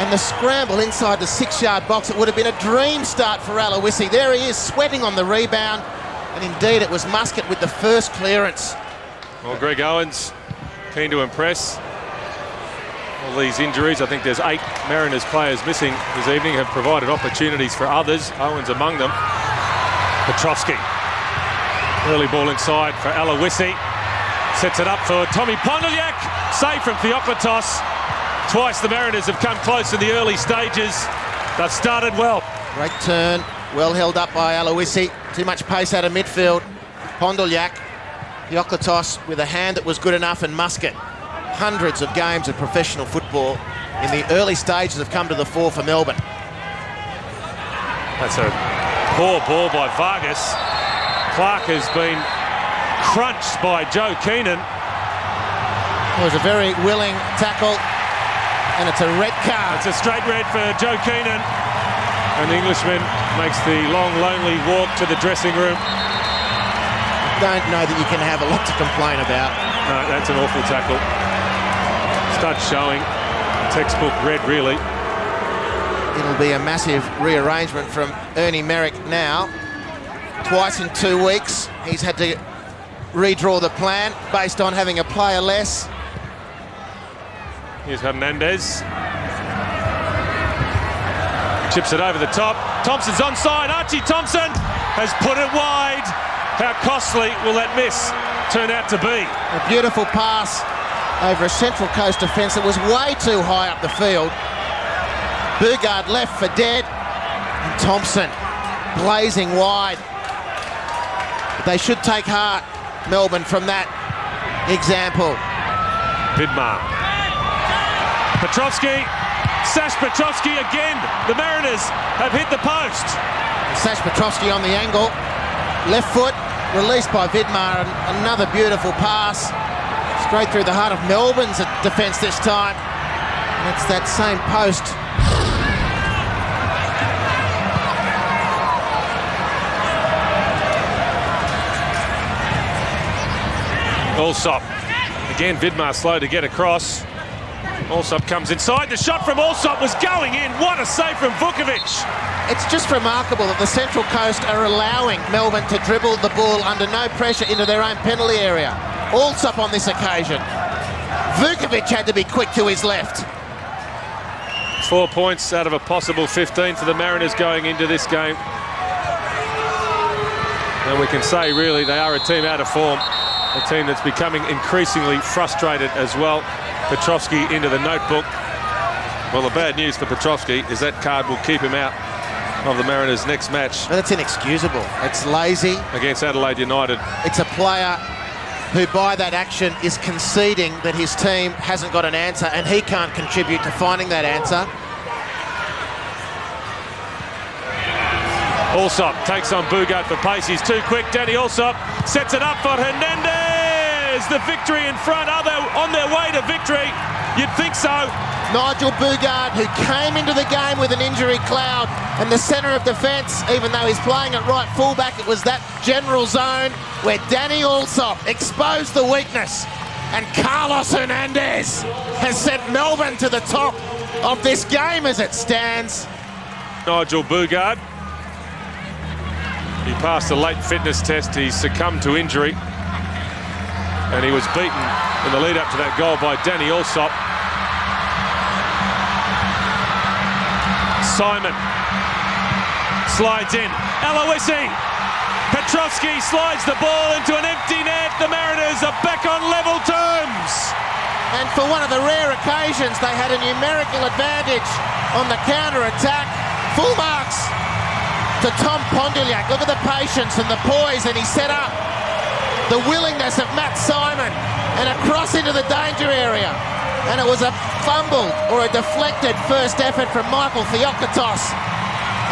And the scramble inside the 6-yard box. It would have been a dream start for Aloisi. There he is, sweating on the rebound. And indeed, it was Muscat with the first clearance. Well, Greg Owens, keen to impress. All these injuries, I think there's 8 Mariners players missing this evening, have provided opportunities for others. Owens among them. Petrovski. Early ball inside for Aloisi. Sets it up for Tommy Pondolyak. Save from Theoklitos. Twice the Mariners have come close in the early stages. They've started well. Great turn. Well held up by Aloisi. Too much pace out of midfield. Pondolyak. Theoklitos with a hand that was good enough, and Muscat. Hundreds of games of professional football in the early stages have come to the fore for Melbourne. That's a poor ball by Vargas. Clark has been crunched by Joe Keenan. It was a very willing tackle, and it's a red card. It's a straight red for Joe Keenan, and the Englishman makes the long, lonely walk to the dressing room. Don't know that you can have a lot to complain about. No, that's an awful tackle. Stud showing. Textbook red, really. It'll be a massive rearrangement from Ernie Merrick now. Twice in 2 weeks, he's had to redraw the plan based on having a player less. Here's Hernandez. Chips it over the top. Thompson's onside. Archie Thompson has put it wide. How costly will that miss turn out to be? A beautiful pass over a Central Coast defence that was way too high up the field. Bugard left for dead, and Thompson blazing wide. But they should take heart, Melbourne, from that example. Vidmar. Petrovski. Sash Petrovski again. The Mariners have hit the post. Sash Petrovski on the angle. Left foot released by Vidmar, and another beautiful pass straight through the heart of Melbourne's defence this time. And it's that same post. Allsop. Again, Vidmar slow to get across. Allsop comes inside. The shot from Allsop was going in. What a save from Vukovic. It's just remarkable that the Central Coast are allowing Melbourne to dribble the ball under no pressure into their own penalty area. Allsop on this occasion. Vukovic had to be quick to his left. 4 points out of a possible 15 for the Mariners going into this game. And we can say, really, they are a team out of form. A team that's becoming increasingly frustrated as well. Petrovski into the notebook. Well, the bad news for Petrovski is that card will keep him out of the Mariners' next match. But it's inexcusable. It's lazy. Against Adelaide United. It's a player who, by that action, is conceding that his team hasn't got an answer, and he can't contribute to finding that answer. Allsop takes on Bugard for pace. He's too quick. Danny Allsop sets it up for Hernandez. The victory in front. Are they on their way to victory? You'd think so. Nigel Bugard, who came into the game with an injury cloud, and the centre of defence, even though he's playing at right fullback, it was that general zone where Danny Allsop exposed the weakness, and Carlos Hernandez has sent Melbourne to the top of this game as it stands. Nigel Bugard. He passed a late fitness test. He succumbed to injury, and he was beaten in the lead up to that goal by Danny Allsop. Simon slides in. Aloisi. Petrovski slides the ball into an empty net. The Mariners are back on level terms. And for one of the rare occasions, they had a numerical advantage on the counter-attack. Full marks to Tom Ponduliak. Look at the patience and the poise that he set up. The willingness of Matt Simon, and across into the danger area. And it was a fumble or a deflected first effort from Michael Theokotos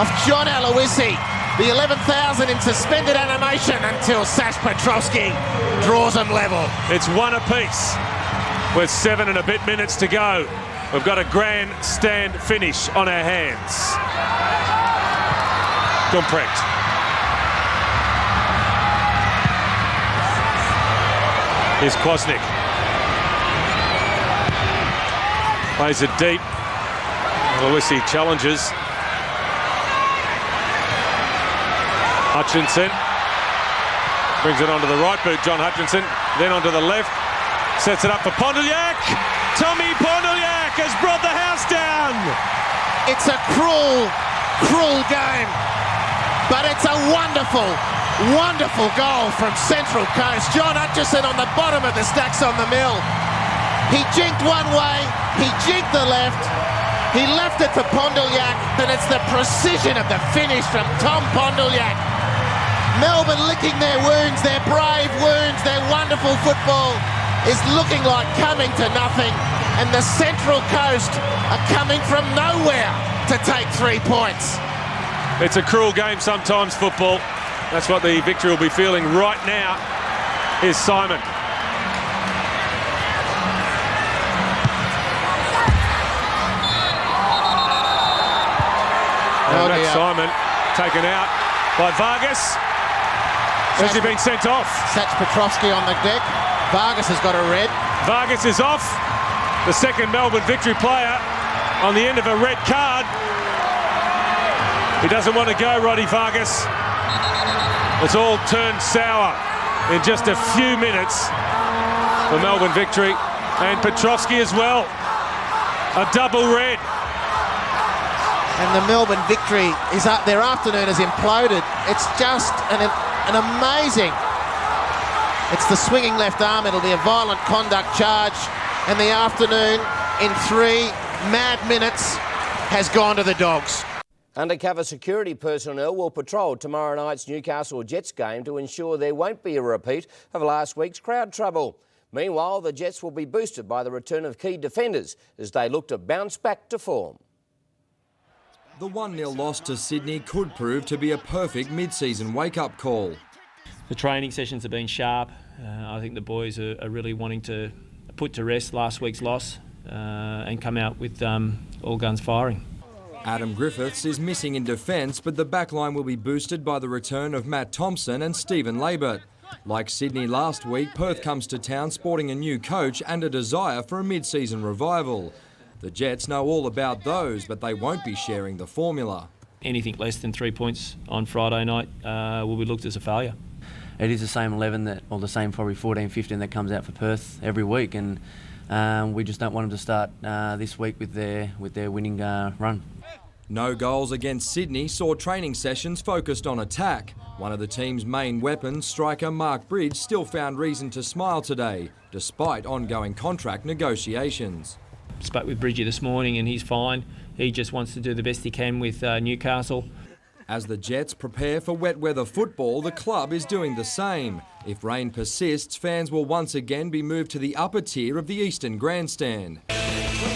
of John Aloisi. The 11,000 in suspended animation until Sash Petrovski draws them level. It's one apiece with 7 and a bit minutes to go. We've got a grandstand finish on our hands. Gumprecht. Here's Kwasnik. Plays it deep. Aloisi challenges. Hutchinson brings it onto the right boot, John Hutchinson, then onto the left, sets it up for Ponduliak. Tommy Ponduliak has brought the house down. It's a cruel, cruel game, but it's a wonderful, wonderful goal from Central Coast. John Hutchinson on the bottom of the stacks on the mill. He jinked one way, he jinked the left, he left it for Ponduliak, then it's the precision of the finish from Tom Ponduliak. Melbourne licking their wounds, their brave wounds, their wonderful football is looking like coming to nothing, and the Central Coast are coming from nowhere to take 3 points. It's a cruel game sometimes, football. That's what the victory will be feeling right now. Is Simon. And that's Simon taken out by Vargas. Has he been sent off? Satch Petrovski on the deck. Vargas has got a red. Vargas is off. The second Melbourne victory player on the end of a red card. He doesn't want to go, Roddy Vargas. It's all turned sour in just a few minutes for Melbourne victory. And Petrovski as well. A double red. And the Melbourne victory is up. Their afternoon has imploded. It's just an amazing. It's the swinging left arm. It'll be a violent conduct charge. And the afternoon, in 3 mad minutes, has gone to the Dogs. Undercover security personnel will patrol tomorrow night's Newcastle Jets game to ensure there won't be a repeat of last week's crowd trouble. Meanwhile, the Jets will be boosted by the return of key defenders as they look to bounce back to form. The 1-0 loss to Sydney could prove to be a perfect mid-season wake-up call. The training sessions have been sharp. I think the boys are really wanting to put to rest last week's loss and come out with all guns firing. Adam Griffiths is missing in defence, but the backline will be boosted by the return of Matt Thompson and Stephen Labert. Like Sydney last week, Perth comes to town sporting a new coach and a desire for a mid-season revival. The Jets know all about those, but they won't be sharing the formula. Anything less than 3 points on Friday night will be looked as a failure. It is the same 11 or the same probably 14, 15 that comes out for Perth every week, and we just don't want them to start this week with their winning run. No goals against Sydney saw training sessions focused on attack. One of the team's main weapons, striker Mark Bridge, still found reason to smile today, despite ongoing contract negotiations. Spoke with Bridgie this morning and he's fine. He just wants to do the best he can with Newcastle. As the Jets prepare for wet weather football, the club is doing the same. If rain persists, fans will once again be moved to the upper tier of the Eastern Grandstand.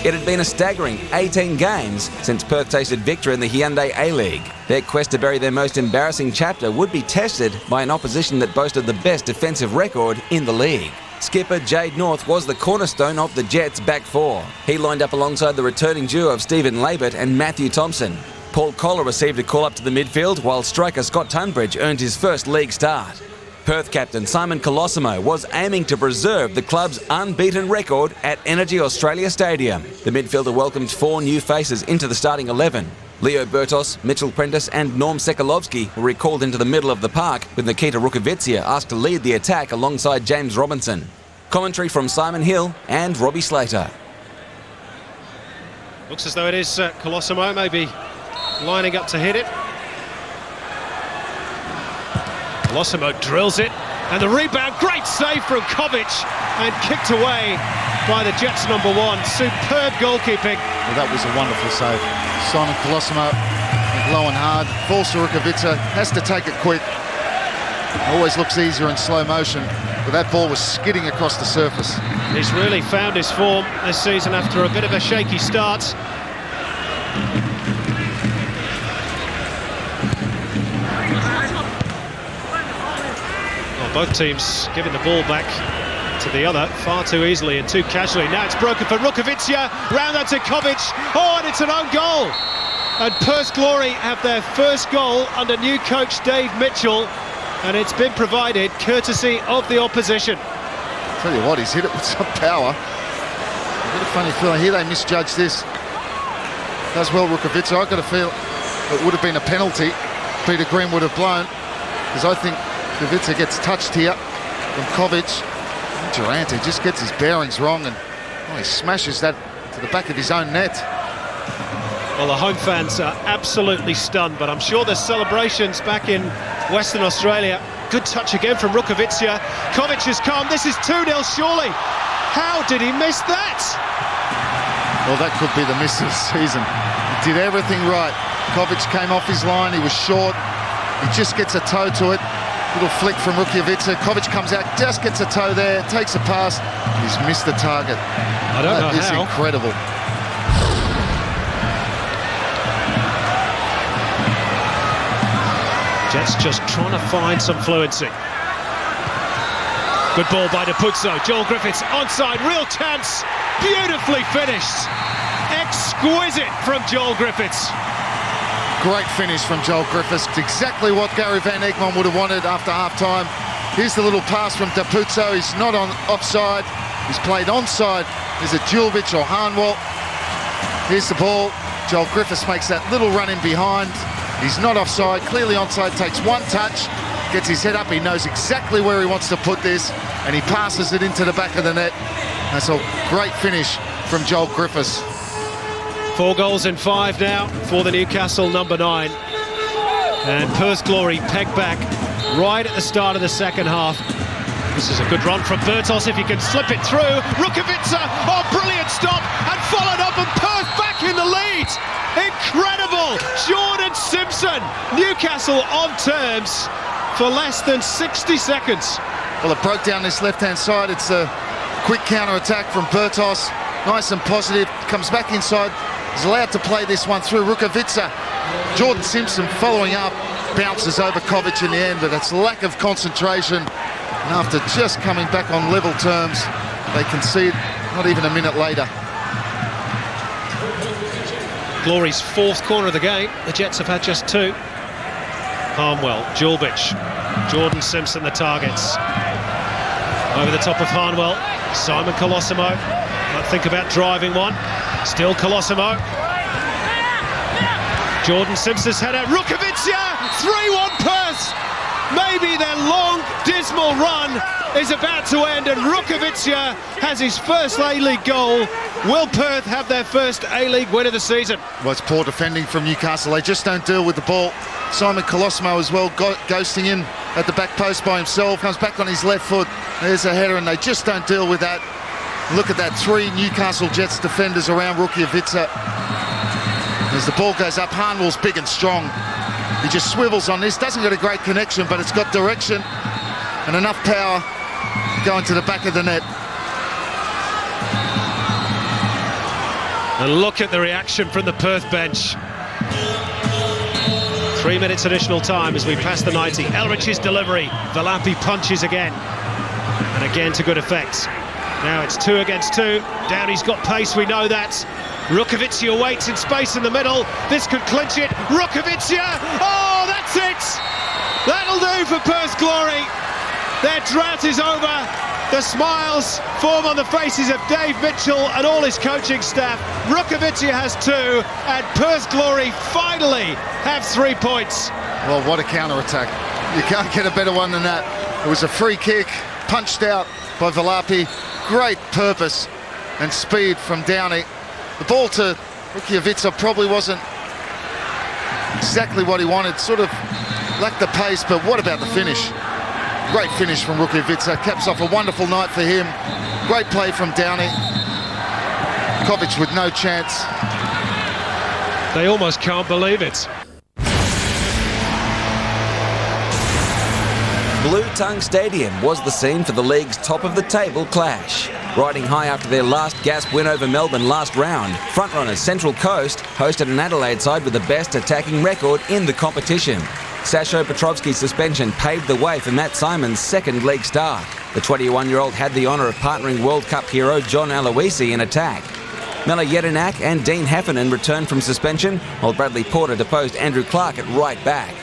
It had been a staggering 18 games since Perth tasted victory in the Hyundai A-League. Their quest to bury their most embarrassing chapter would be tested by an opposition that boasted the best defensive record in the league. Skipper Jade North was the cornerstone of the Jets' back four. He lined up alongside the returning duo of Stephen Labert and Matthew Thompson. Paul Collar received a call up to the midfield, while striker Scott Tunbridge earned his first league start. Perth captain Simon Colosimo was aiming to preserve the club's unbeaten record at Energy Australia Stadium. The midfielder welcomed 4 new faces into the starting 11. Leo Bertos, Mitchell Prentice and Norm Sekalovsky were recalled into the middle of the park, with Nikita Rukavitsia asked to lead the attack alongside James Robinson. Commentary from Simon Hill and Robbie Slater. Looks as though it is Colosimo maybe lining up to hit it. Colosimo drills it, and the rebound, great save from Kovic, and kicked away by the Jets number 1. Superb goalkeeping. Well, that was a wonderful save. Simon Colosimo, low and hard, falls to Rukavica, has to take it quick. Always looks easier in slow motion, but that ball was skidding across the surface. He's really found his form this season after a bit of a shaky start. Well, both teams giving the ball back to the other far too easily and too casually. Now it's broken for Rukavica, round that to Kovic. Oh, and it's an own goal. And Perth Glory have their first goal under new coach Dave Mitchell, and it's been provided courtesy of the opposition. Tell you what, he's hit it with some power. A bit of funny feeling here, they misjudged this. Does well, Rukavica. I've got to feel it would have been a penalty. Peter Green would have blown, because I think Rukavica gets touched here from Kovic. Durante just gets his bearings wrong, and he smashes that to the back of his own net. Well, the home fans are absolutely stunned, but I'm sure there's celebrations back in Western Australia. Good touch again from Rukavica. Kovic is calm. This is 2-0 surely. How did he miss that? Well, that could be the miss of the season. He did everything right. Kovic came off his line. He was short. He just gets a toe to it. Little flick from Rukavica. Kovic comes out, just gets a toe there, takes a pass. He's missed the target. I don't know how. That is incredible. Jets just trying to find some fluency. Good ball by Dapuzzo. Joel Griffiths onside, real chance. Beautifully finished. Exquisite from Joel Griffiths. Great finish from Joel Griffiths. It's exactly what Gary Van Egmond would have wanted after half-time. Here's the little pass from Dapuzzo. He's not on offside. He's played onside. Is it Julvic or Harnwell? Here's the ball. Joel Griffiths makes that little run in behind. He's not offside, clearly onside, takes one touch, gets his head up, he knows exactly where he wants to put this, and he passes it into the back of the net. That's a great finish from Joel Griffiths. 4 goals in 5 now for the Newcastle number 9. And Perth Glory pegged back right at the start of the second half. This is a good run from Bertos, if he can slip it through. Rukavica, oh, brilliant stop, and followed up, and Perth back in the lead. Incredible! Jordan Simpson, Newcastle on terms for less than 60 seconds. Well, it broke down this left-hand side. It's a quick counter-attack from Bertos. Nice and positive, comes back inside. He's allowed to play this one through Rukavica. Jordan Simpson following up, bounces over Kovic in the end, but it's lack of concentration. And after just coming back on level terms, they concede not even a minute later. Glory's 4th corner of the game. The Jets have had just 2. Harnwell, Julvic, Jordan Simpson the targets. Over the top of Harnwell, Simon Colosimo. Might think about driving one. Still Colosimo. Jordan Simpson's header. Rukavica! 3-1 Perth! Maybe their long, dismal run is about to end, and Rukavica has his first A-League goal. Will Perth have their first A-League win of the season? Well, it's poor defending from Newcastle. They just don't deal with the ball. Simon Colosimo as well, ghosting in at the back post by himself. Comes back on his left foot. There's a header, and they just don't deal with that. Look at that, 3 Newcastle Jets defenders around Rukavica. As the ball goes up, Harnwell's big and strong. He just swivels on this. Doesn't get a great connection, but it's got direction and enough power going to the back of the net. And look at the reaction from the Perth bench. 3 minutes additional time as we pass the 90. Elrich's delivery. Valapi punches again. And again to good effect. Now it's 2 against 2. Downey's got pace, we know that. Rukavica waits in space in the middle. This could clinch it. Rukavica! Oh, that's it! That'll do for Perth Glory. Their drought is over. The smiles form on the faces of Dave Mitchell and all his coaching staff. Rukavica has 2, and Perth Glory finally have 3 points. Well, what a counter-attack. You can't get a better one than that. It was a free kick, punched out by Valapi. Great purpose and speed from Downey. The ball to Rukavica probably wasn't exactly what he wanted. Sort of lacked the pace, but what about the finish? Great finish from Rukavica. Caps off a wonderful night for him. Great play from Downey. Kovic with no chance. They almost can't believe it. Blue Tongue Stadium was the scene for the league's top-of-the-table clash. Riding high after their last gasp win over Melbourne last round, frontrunners Central Coast hosted an Adelaide side with the best attacking record in the competition. Sasho Petrovski's suspension paved the way for Matt Simon's second league start. The 21-year-old had the honour of partnering World Cup hero John Aloisi in attack. Mela Jedinak and Dean Heffernan returned from suspension, while Bradley Porter deposed Andrew Clark at right back.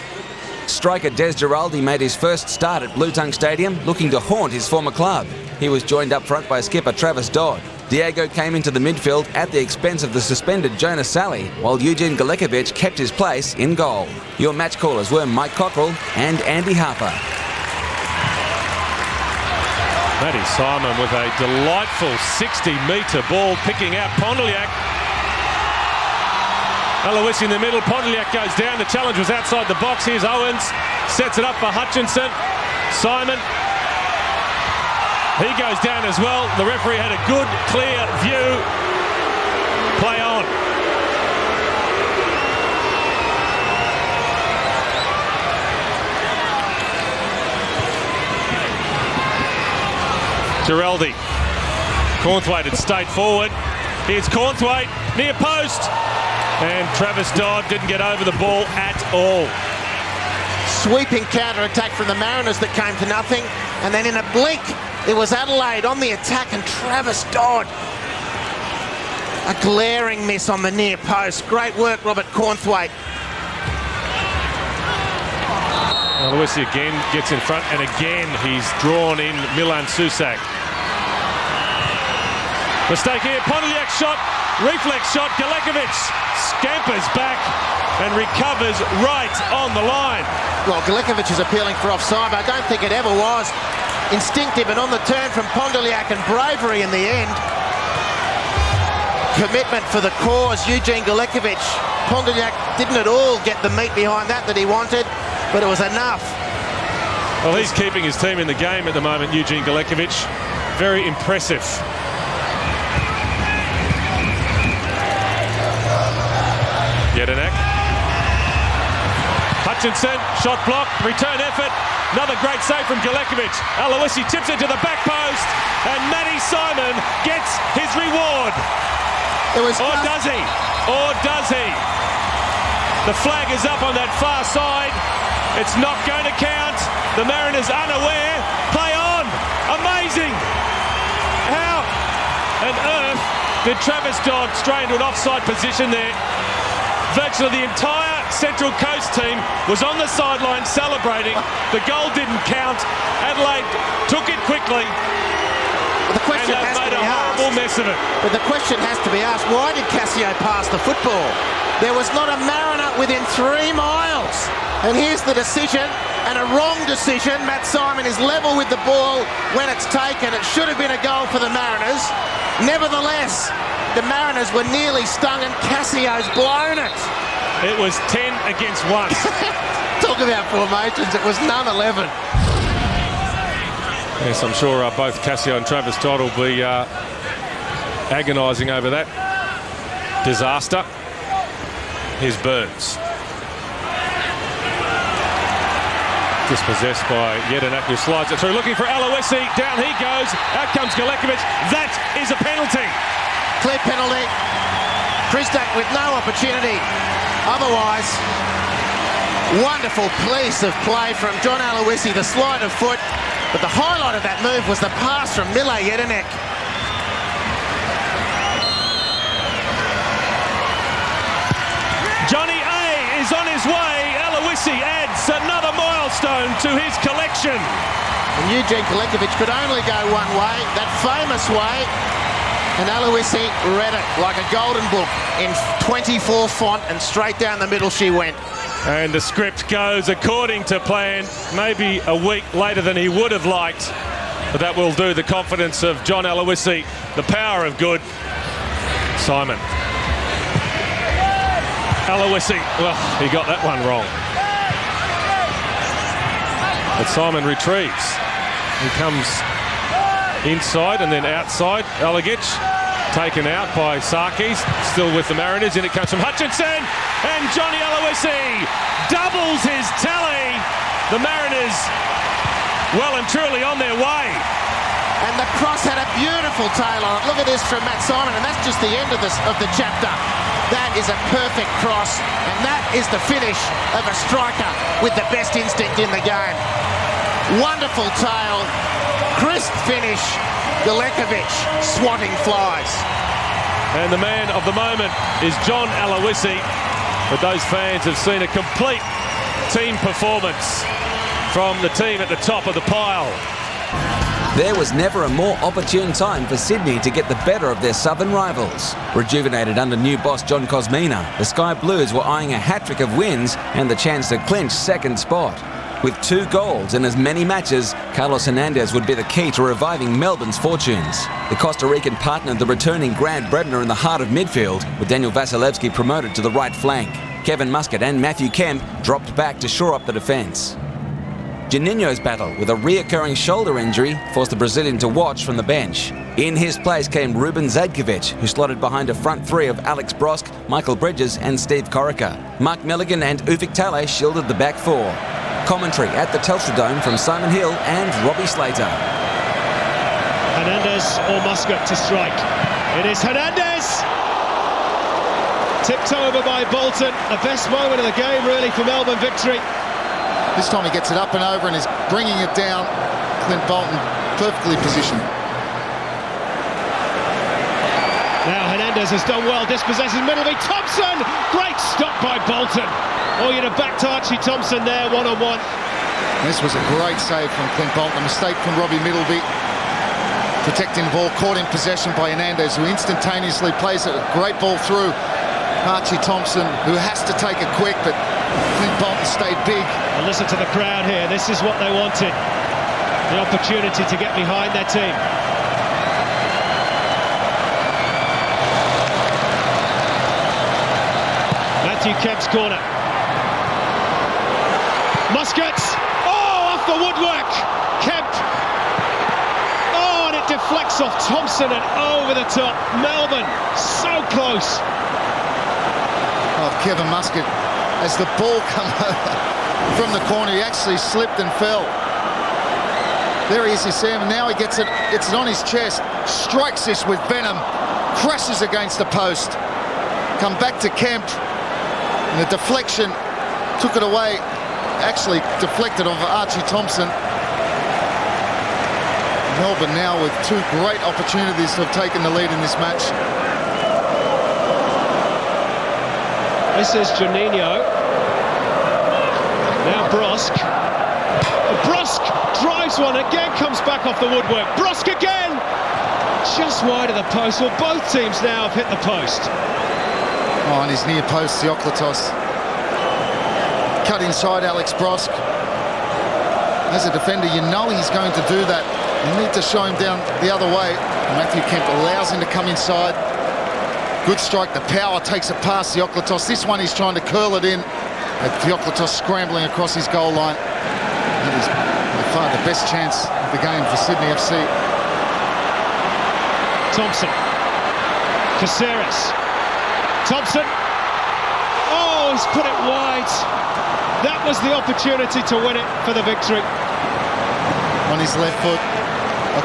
Striker Des Giraldi made his first start at Blue Tongue Stadium, looking to haunt his former club. He was joined up front by skipper Travis Dodd. Diego came into the midfield at the expense of the suspended Jonas Sally, while Eugene Galekovic kept his place in goal. Your match callers were Mike Cockrell and Andy Harper. Matty Simon with a delightful 60-metre ball picking out Pondeliak. Aloisi in the middle, Pondeliak goes down, the challenge was outside the box. Here's Owens, sets it up for Hutchinson. Simon, he goes down as well. The referee had a good, clear view. Play on. Giraldi. Cornthwaite had stayed forward. Here's Cornthwaite, near post. And Travis Dodd didn't get over the ball at all. Sweeping counter-attack from the Mariners that came to nothing. And then in a blink, it was Adelaide on the attack and Travis Dodd. A glaring miss on the near post. Great work, Robert Cornthwaite. Aloisi again gets in front, and again he's drawn in Milan Susak. Mistake here, Pondeliak shot, reflex shot, Galekovic scampers back and recovers right on the line. Well, Galekovic is appealing for offside, but I don't think it ever was. Instinctive and on the turn from Pondeliak and bravery in the end. Commitment for the cause, Eugene Galekovic. Pondeliak didn't at all get the meat behind that he wanted, but it was enough. Well, he's keeping his team in the game at the moment, Eugene Galekovic. Very impressive. Jedinak. Hutchinson, shot blocked, return effort. Another great save from Galekovic. Aloisi tips it to the back post, and Matty Simon gets his reward. Or does he? Or does he? The flag is up on that far side. It's not going to count. The Mariners unaware. Play on. Amazing. How on earth did Travis Dodd stray into an offside position there? Virtually the entire Central Coast team was on the sideline celebrating. The goal didn't count. Adelaide took it quickly. The question and has made to be a horrible asked. mess of it. But the question has to be asked, why did Cassio pass the football? There was not a Mariner within 3 miles. And here's the decision, and a wrong decision. Matt Simon is level with the ball when it's taken. It should have been a goal for the Mariners. Nevertheless, the Mariners were nearly stung and Cassio's blown it. It was 10 against 1. Talk about formations, it was none 11. Yes, I'm sure both Cassio and Travis Dodd will be agonising over that disaster. Here's Burns. Dispossessed by Jedinak, who slides it through, looking for Aloisi. Down he goes. Out comes Galekovic. That is a penalty. Clear penalty. Christak with no opportunity. Otherwise, wonderful piece of play from John Aloisi, the slide of foot. But the highlight of that move was the pass from Mila Jedinak. Johnny A is on his way. Aloisi adds another milestone to his collection. And Eugene Galekovic could only go one way, that famous way. And Aloisi read it like a golden book in 24 font, and straight down the middle she went. And the script goes according to plan, maybe a week later than he would have liked. But that will do. The confidence of John Aloisi, the power of good. Simon. Aloisi, well, he got that one wrong. But Simon retrieves. He comes inside and then outside. Eligic taken out by Sarkis, still with the Mariners. In it comes from Hutchinson, and Johnny Aloisi doubles his tally. The Mariners well and truly on their way. And the cross had a beautiful tail on it. Look at this from Matt Simon, and that's just the end of the chapter. That is a perfect cross, and that is the finish of a striker with the best instinct in the game. Wonderful tail, crisp finish, Galekovic swatting flies. And the man of the moment is John Aloisi. But those fans have seen a complete team performance from the team at the top of the pile. There was never a more opportune time for Sydney to get the better of their southern rivals. Rejuvenated under new boss John Kosmina, the Sky Blues were eyeing a hat-trick of wins and the chance to clinch second spot. With 2 goals in as many matches, Carlos Hernandez would be the key to reviving Melbourne's fortunes. The Costa Rican partnered the returning Grant Brebner in the heart of midfield, with Daniel Vasilevsky promoted to the right flank. Kevin Muscat and Matthew Kemp dropped back to shore up the defence. Juninho's battle with a reoccurring shoulder injury forced the Brazilian to watch from the bench. In his place came Ruben Zadkovic, who slotted behind a front three of Alex Brosk, Michael Bridges and Steve Corica. Mark Milligan and Ufuk Talay shielded the back four. Commentary at the Telstra Dome from Simon Hill and Robbie Slater. Hernandez or Muscat to strike. It is Hernandez! Tipped over by Bolton. The best moment of the game really for Melbourne victory. This time he gets it up and over and is bringing it down. Clint Bolton perfectly positioned. Now Hernandez has done well, dispossesses Middleby. Thompson! Great stop by Bolton. Oh, you'd have backed Archie Thompson there, one-on-one. This was a great save from Clint Bolton. A mistake from Robbie Middleby. Protecting the ball, caught in possession by Hernandez, who instantaneously plays a great ball through Archie Thompson, who has to take it quick, but Clint Bolton stayed big. And listen to the crowd here. This is what they wanted. The opportunity to get behind their team. Matthew Kemp's corner. Muscat. Oh, off the woodwork. Kemp. Oh, and it deflects off Thompson and over the top. Melbourne so close. Oh, Kevin Muscat, as the ball came over from the corner, he actually slipped and fell. There he is, you see him. Now he gets it. It's on his chest. Strikes this with venom. Crashes against the post. Come back to Kemp. And the deflection took it away. Actually deflected off Archie Thompson. Melbourne now with 2 great opportunities to have taken the lead in this match. This is Juninho. Now Brosk. Brosk drives one again, comes back off the woodwork. Brosk again! Just wide of the post. Well, both teams now have hit the post. Oh, and his near post, Theoklitos. Cut inside Alex Brosk. As a defender, you know he's going to do that. You need to show him down the other way. Matthew Kemp allows him to come inside. Good strike. The power takes it past Theoklitos. This one he's trying to curl it in. Theoklitos scrambling across his goal line. That is by far the best chance of the game for Sydney FC. Thompson. Caceres. Thompson. Oh, he's put it wide. That was the opportunity to win it for the victory. On his left foot,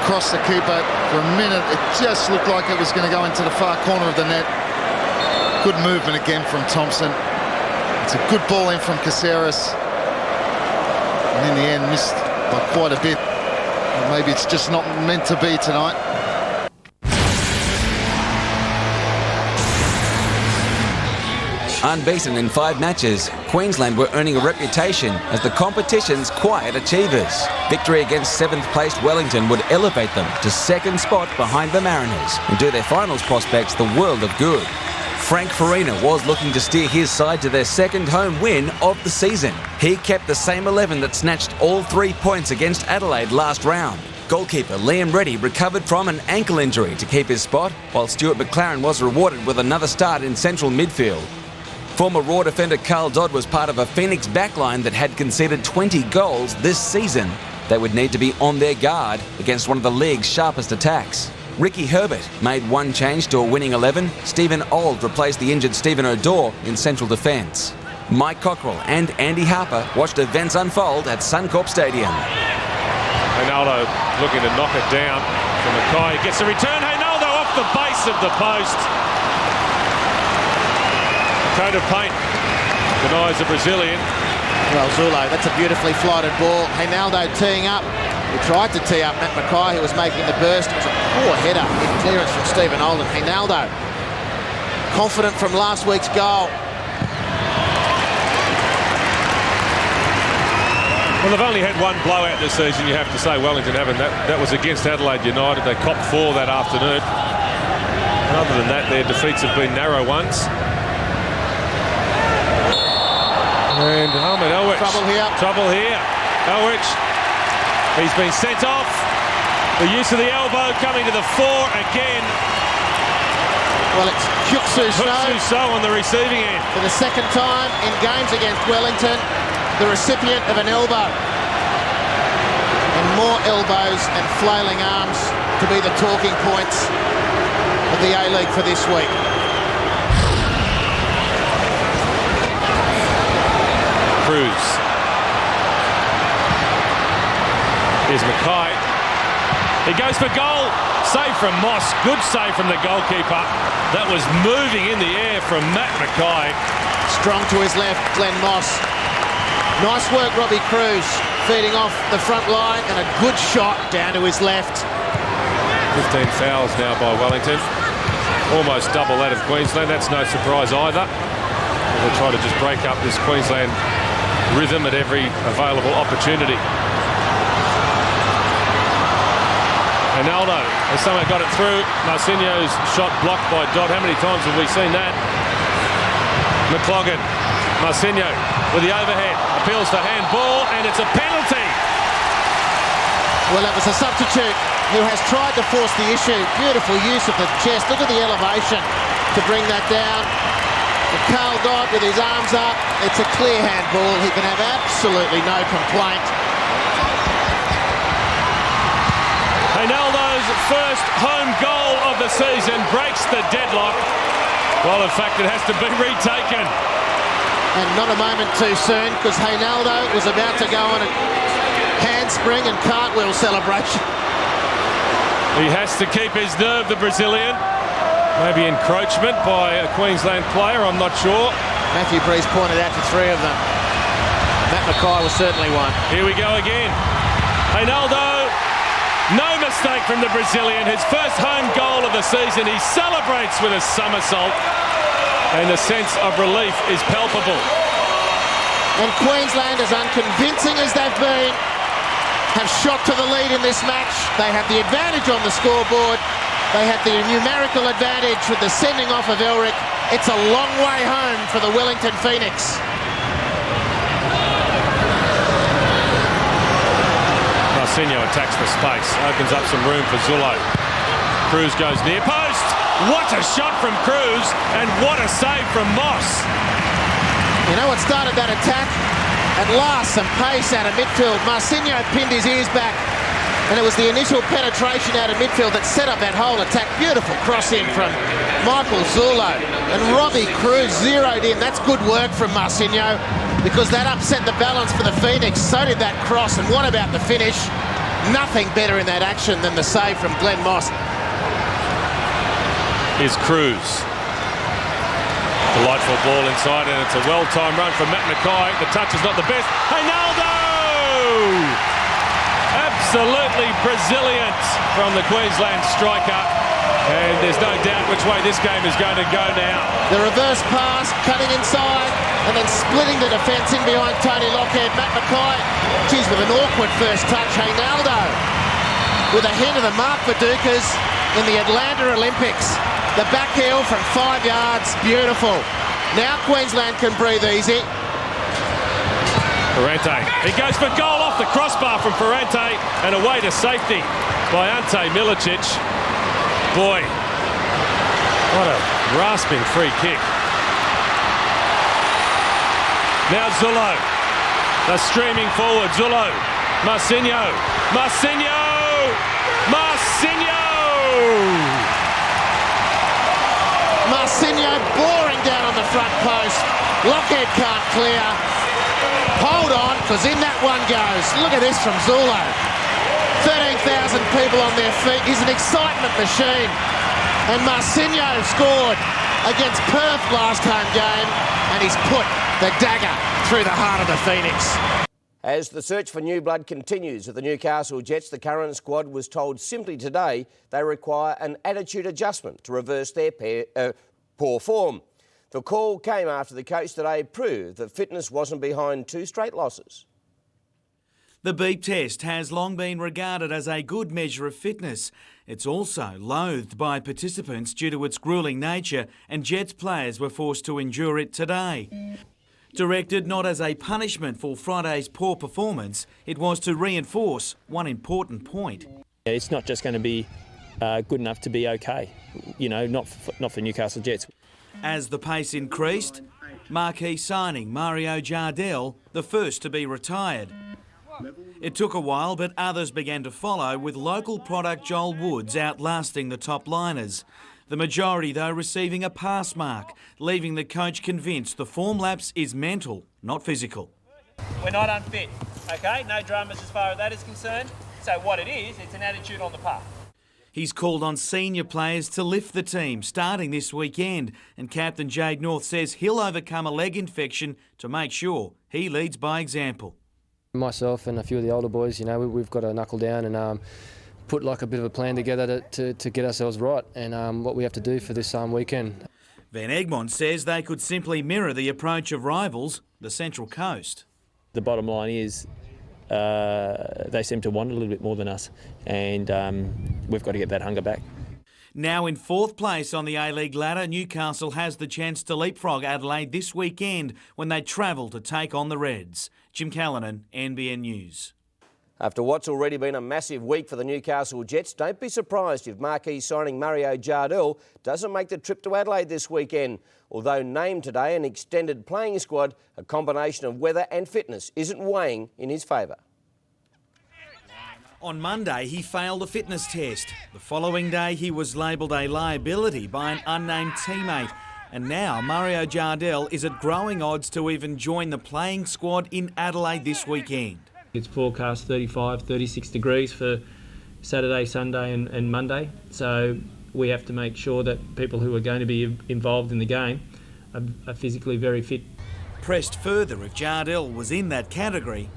across the keeper. For a minute, it just looked like it was going to go into the far corner of the net. Good movement again from Thompson. It's a good ball in from Caceres. And in the end, missed by quite a bit. Maybe it's just not meant to be tonight. Unbeaten in 5 matches, Queensland were earning a reputation as the competition's quiet achievers. Victory against 7th-placed Wellington would elevate them to second spot behind the Mariners and do their finals prospects the world of good. Frank Farina was looking to steer his side to their second home win of the season. He kept the same 11 that snatched all 3 points against Adelaide last round. Goalkeeper Liam Reddy recovered from an ankle injury to keep his spot, while Stuart McLaren was rewarded with another start in central midfield. Former Raw defender Carl Dodd was part of a Phoenix backline that had conceded 20 goals this season. they would need to be on their guard against one of the league's sharpest attacks. Ricky Herbert made one change to a winning 11. Stephen Auld replaced the injured Stephen O'Dore in central defence. Mike Cockrell and Andy Harper watched events unfold at Suncorp Stadium. Ronaldo looking to knock it down from Mackay. Gets a return. Ronaldo off the base of the post. Coat of paint denies the Brazilian. Well, Zulo, that's a beautifully flighted ball. Ronaldo teeing up. He tried to tee up Matt Mackay, who was making the burst. It was a poor header in clearance from Stephen Auld. Ronaldo, confident from last week's goal. Well, they've only had one blowout this season, you have to say, Wellington haven't. That was against Adelaide United. They copped 4 that afternoon. And other than that, their defeats have been narrow ones. And Ahmed Elwich. Trouble here. Elwich. He's been sent off. The use of the elbow coming to the fore again. Well, it's Hyuk-Soo So on the receiving end. For the second time in games against Wellington, the recipient of an elbow. And more elbows and flailing arms to be the talking points of the A-League for this week. Cruz. Here's Mackay. He goes for goal. Save from Moss. Good save from the goalkeeper. That was moving in the air from Matt Mackay. Strong to his left, Glenn Moss. Nice work, Robbie Cruz, feeding off the front line, and a good shot down to his left. 15 fouls now by Wellington. Almost double that of Queensland. That's no surprise either. They try to just break up this Queensland rhythm at every available opportunity. Ronaldo has somehow got it through. Marcinho's shot blocked by Dodd. How many times have we seen that? McLaughlin. Marcinho with the overhead. Appeals for handball, and it's a penalty. Well, that was a substitute who has tried to force the issue. Beautiful use of the chest. Look at the elevation to bring that down. And Carl Dodd with his arms up. It's a clear handball. He can have absolutely no complaint. Ronaldo's first home goal of the season breaks the deadlock. Well, in fact, it has to be retaken. And not a moment too soon, because Ronaldo was about to go on a handspring and cartwheel celebration. He has to keep his nerve, the Brazilian. Maybe encroachment by a Queensland player, I'm not sure. Matthew Breeze pointed out to 3 of them. Matt Mackay was certainly one. Here we go again. Ronaldo, no mistake from the Brazilian. His first home goal of the season. He celebrates with a somersault, and the sense of relief is palpable. And Queensland, as unconvincing as they've been, have shot to the lead in this match. They have the advantage on the scoreboard. They have the numerical advantage with the sending off of Elric. It's a long way home for the Wellington Phoenix. Marcinho attacks for space, opens up some room for Zulo. Cruz goes near post. What a shot from Cruz, and what a save from Moss. You know what started that attack? At last, some pace out of midfield. Marcinho pinned his ears back, and it was the initial penetration out of midfield that set up that whole attack. Beautiful cross in from Michael Zulo, and Robbie Cruz zeroed in. That's good work from Marcinho, because that upset the balance for the Phoenix. So did that cross, and what about the finish? Nothing better in that action than the save from Glenn Moss. Is Cruz. Delightful ball inside, and it's a well-timed run from Matt Mackay. The touch is not the best. Ronaldo! Absolutely Braziliant from the Queensland striker. And there's no doubt which way this game is going to go now. The reverse pass, cutting inside, and then splitting the defence in behind Tony Lockhead. Matt Mackay, geez, with an awkward first touch. Ronaldo with a hint of the mark for Dukas in the Atlanta Olympics. The back heel from 5 yards, beautiful. Now Queensland can breathe easy. Ferrante, he goes for goal off the crossbar from Ferrante, and away to safety by Ante Milicic. Boy, what a rasping free kick. Now Zulo, they're streaming forward. Zulo Marcinho! Marcinho boring down on the front post. Lockhead can't clear. Hold on, because in that one goes. Look at this from Zulo. 13,000 people on their feet. He's an excitement machine. And Marcinho scored against Perth last home game, and he's put the dagger through the heart of the Phoenix. As the search for new blood continues at the Newcastle Jets, the current squad was told simply today they require an attitude adjustment to reverse their poor form. The call came after the coach today proved that fitness wasn't behind 2 straight losses. The beep test has long been regarded as a good measure of fitness. It's also loathed by participants due to its gruelling nature, and Jets players were forced to endure it today. Directed not as a punishment for Friday's poor performance, it was to reinforce one important point. It's not just going to be good enough to be okay, not for Newcastle Jets. As the pace increased, marquee signing Mario Jardel, the first to be retired. It took a while, but others began to follow, with local product Joel Woods outlasting the top liners. The majority, though, receiving a pass mark, leaving the coach convinced the form lapse is mental, not physical. We're not unfit, okay? No dramas as far as that is concerned. So what it is, it's an attitude on the park. He's called on senior players to lift the team, starting this weekend, and Captain Jade North says he'll overcome a leg infection to make sure he leads by example. Myself and a few of the older boys, we've got to knuckle down and put like a bit of a plan together to get ourselves right and what we have to do for this weekend. Van Egmond says they could simply mirror the approach of rivals, the Central Coast. The bottom line is they seem to want a little bit more than us, and we've got to get that hunger back. Now in 4th place on the A-League ladder, Newcastle has the chance to leapfrog Adelaide this weekend when they travel to take on the Reds. Jim Callanan, NBN News. After what's already been a massive week for the Newcastle Jets, don't be surprised if marquee signing Mario Jardel doesn't make the trip to Adelaide this weekend. Although named today an extended playing squad, a combination of weather and fitness isn't weighing in his favour. On Monday, he failed a fitness test. The following day, he was labelled a liability by an unnamed teammate. And now Mario Jardel is at growing odds to even join the playing squad in Adelaide this weekend. It's forecast 35, 36 degrees for Saturday, Sunday and Monday. So we have to make sure that people who are going to be involved in the game are physically very fit. Pressed further if Jardel was in that category.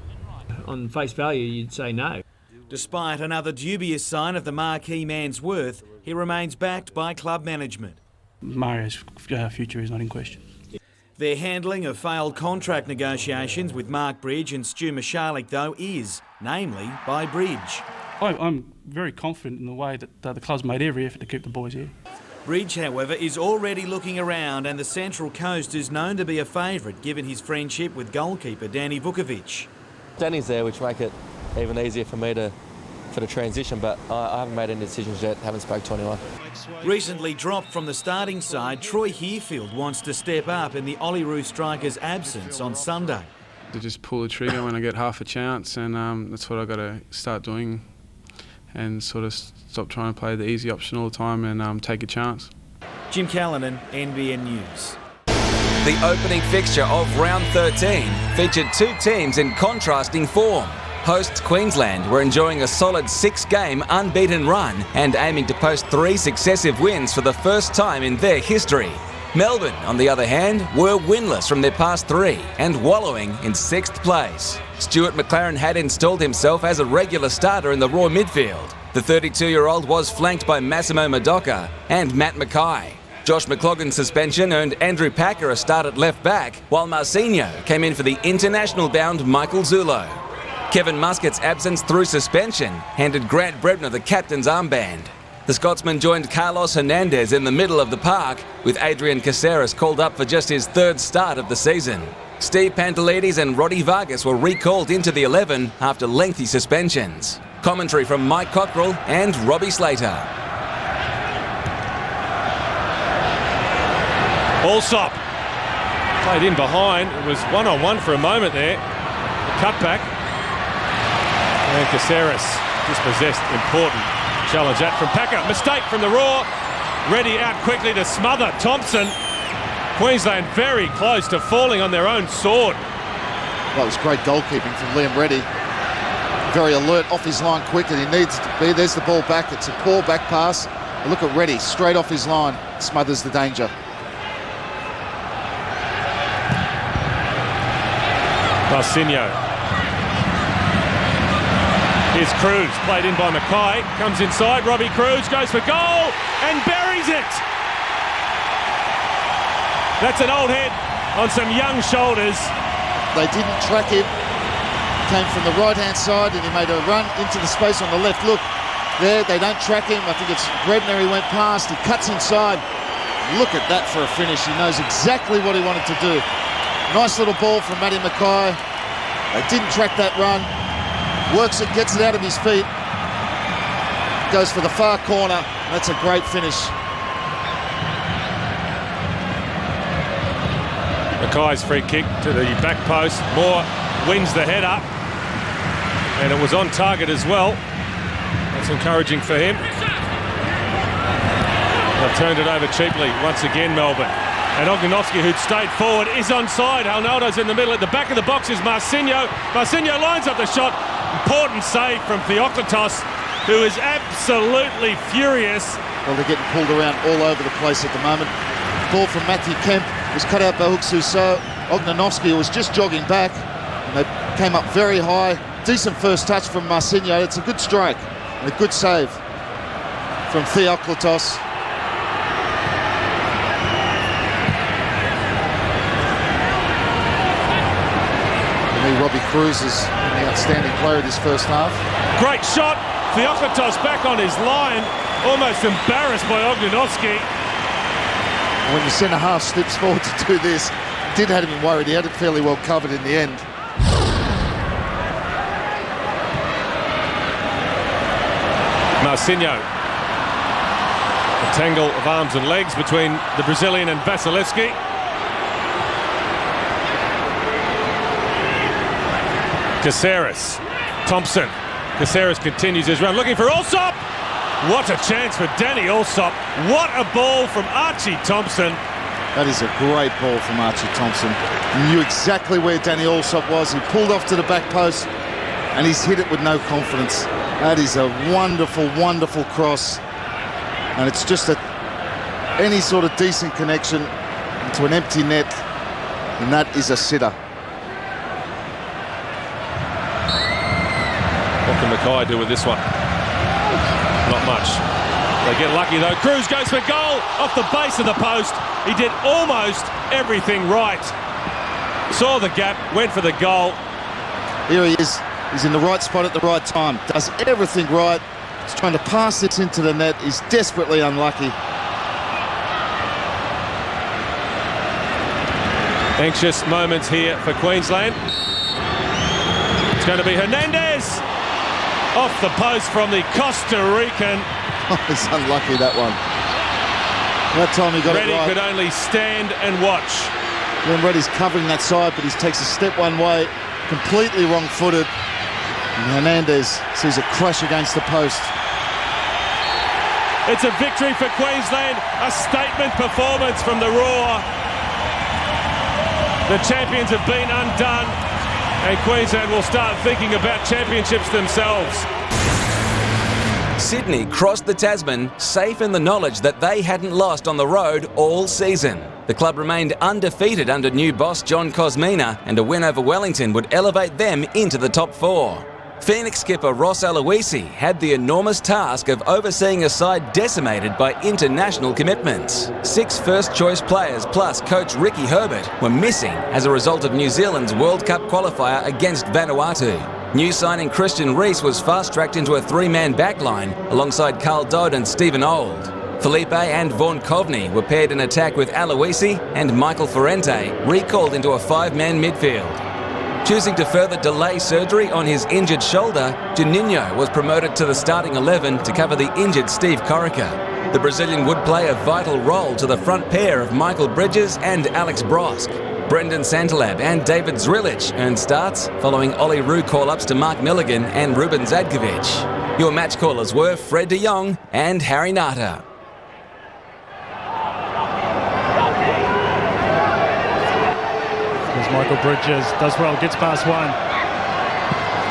On face value, you'd say no. Despite another dubious sign of the marquee man's worth, he remains backed by club management. Mario's future is not in question. Their handling of failed contract negotiations with Mark Bridge and Stu Michalek, though, is, namely, by Bridge. I'm very confident in the way that the club's made every effort to keep the boys here. Bridge, however, is already looking around, and the Central Coast is known to be a favourite given his friendship with goalkeeper Danny Vukovic. Danny's there, which make it even easier for me for the transition, but I haven't made any decisions yet, haven't spoke to anyone. Recently dropped from the starting side, Troy Hearfield wants to step up in the Olyroos striker's absence on Sunday. To just pull the trigger when I get half a chance, and that's what I've got to start doing, and sort of stop trying to play the easy option all the time and take a chance. Jim Callanan, NBN News. The opening fixture of round 13 featured 2 teams in contrasting form. Hosts Queensland were enjoying a solid 6-game unbeaten run and aiming to post 3 successive wins for the first time in their history. Melbourne, on the other hand, were winless from their past 3 and wallowing in 6th place. Stuart McLaren had installed himself as a regular starter in the Raw midfield. The 32-year-old was flanked by Massimo Madoka and Matt Mackay. Josh McLaughlин's suspension earned Andrew Packer a start at left back, while Marcinho came in for the international-bound Michael Zulo. Kevin Muscat's absence through suspension handed Grant Brebner the captain's armband. The Scotsman joined Carlos Hernandez in the middle of the park, with Adrian Caceres called up for just his 3rd start of the season. Steve Pantelides and Roddy Vargas were recalled into the 11 after lengthy suspensions. Commentary from Mike Cockrell and Robbie Slater. Allsop played in behind. It was one-on-one for a moment there. The cutback. And Caceres dispossessed, important challenge that from Packer. Mistake from the Roar. Reddy out quickly to smother Thompson. Queensland very close to falling on their own sword. Well, it was great goalkeeping from Liam Reddy. Very alert, off his line quick, and he needs to be. There's the ball back. It's a poor back pass. But look at Reddy, straight off his line, smothers the danger. Marcinho. Here's Cruz, played in by Mackay. Comes inside, Robbie Cruz goes for goal and buries it. That's an old head on some young shoulders. They didn't track him. Came from the right-hand side and he made a run into the space on the left. Look, there, they don't track him. I think it's Grebner he went past. He cuts inside. Look at that for a finish. He knows exactly what he wanted to do. Nice little ball from Matty Mackay. They didn't track that run. Works it, gets it out of his feet. Goes for the far corner. That's a great finish. Mackay's free kick to the back post. Moore wins the header. And it was on target as well. That's encouraging for him. They've turned it over cheaply once again, Melbourne. And Ognenovski, who'd stayed forward, is onside. Arnaldo's in the middle. At the back of the box is Marcinho. Marcinho lines up the shot. Important save from Theoklitos, who is absolutely furious. Well, they're getting pulled around all over the place at the moment. Ball from Matthew Kemp was cut out by Huxuso. Ognenovski was just jogging back. And they came up very high. Decent first touch from Marcinho. It's a good strike and a good save from Theoklitos. Robbie Cruz is the outstanding player of this first half. Great shot. Theoklitos back on his line. Almost embarrassed by Ognenovski. When the centre half slips forward to do this, it did have him worried. He had it fairly well covered in the end. Marcinho. A tangle of arms and legs between the Brazilian and Vasilevski. Caceres, Thompson. Caceres continues his run, looking for Allsop. What a chance for Danny Allsop. What a ball from Archie Thompson. That is a great ball from Archie Thompson. He knew exactly where Danny Allsop was. He pulled off to the back post and he's hit it with no confidence. That is a wonderful, wonderful cross. And it's just any sort of decent connection into an empty net, and that is a sitter. What can Mackay do with this one? Not much. They get lucky though. Cruz goes for goal off the base of the post. He did almost everything right. Saw the gap, went for the goal. Here he is. He's in the right spot at the right time. Does everything right. He's trying to pass this into the net. He's desperately unlucky. Anxious moments here for Queensland. It's going to be Hernandez. Off the post from the Costa Rican. Oh, he's unlucky, that one. That time he got Reddy it right. could only stand and watch. Then Reddy's covering that side, but he takes a step one way, completely wrong-footed. And Hernandez sees a crash against the post. It's a victory for Queensland, a statement performance from the Roar. The champions have been undone, and Queensland will start thinking about championships themselves. Sydney crossed the Tasman, safe in the knowledge that they hadn't lost on the road all season. The club remained undefeated under new boss John Cosmina, and a win over Wellington would elevate them into the top four. Phoenix skipper Ross Aloisi had the enormous task of overseeing a side decimated by international commitments. 6 first-choice players plus coach Ricky Herbert were missing as a result of New Zealand's World Cup qualifier against Vanuatu. New signing Christian Reese was fast-tracked into a 3-man backline alongside Carl Dodd and Stephen Auld. Felipe and Vaughan Kovney were paired in attack with Aloisi and Michael Ferrante, recalled into a 5-man midfield. Choosing to further delay surgery on his injured shoulder, Juninho was promoted to the starting 11 to cover the injured Steve Corica. The Brazilian would play a vital role to the front pair of Michael Bridges and Alex Brosk. Brendan Santalab and David Zrilic earned starts, following Ollie Roux call-ups to Mark Milligan and Ruben Zadkovic. Your match callers were Fred de Jong and Harry Nata. As Michael Bridges does well, gets past one.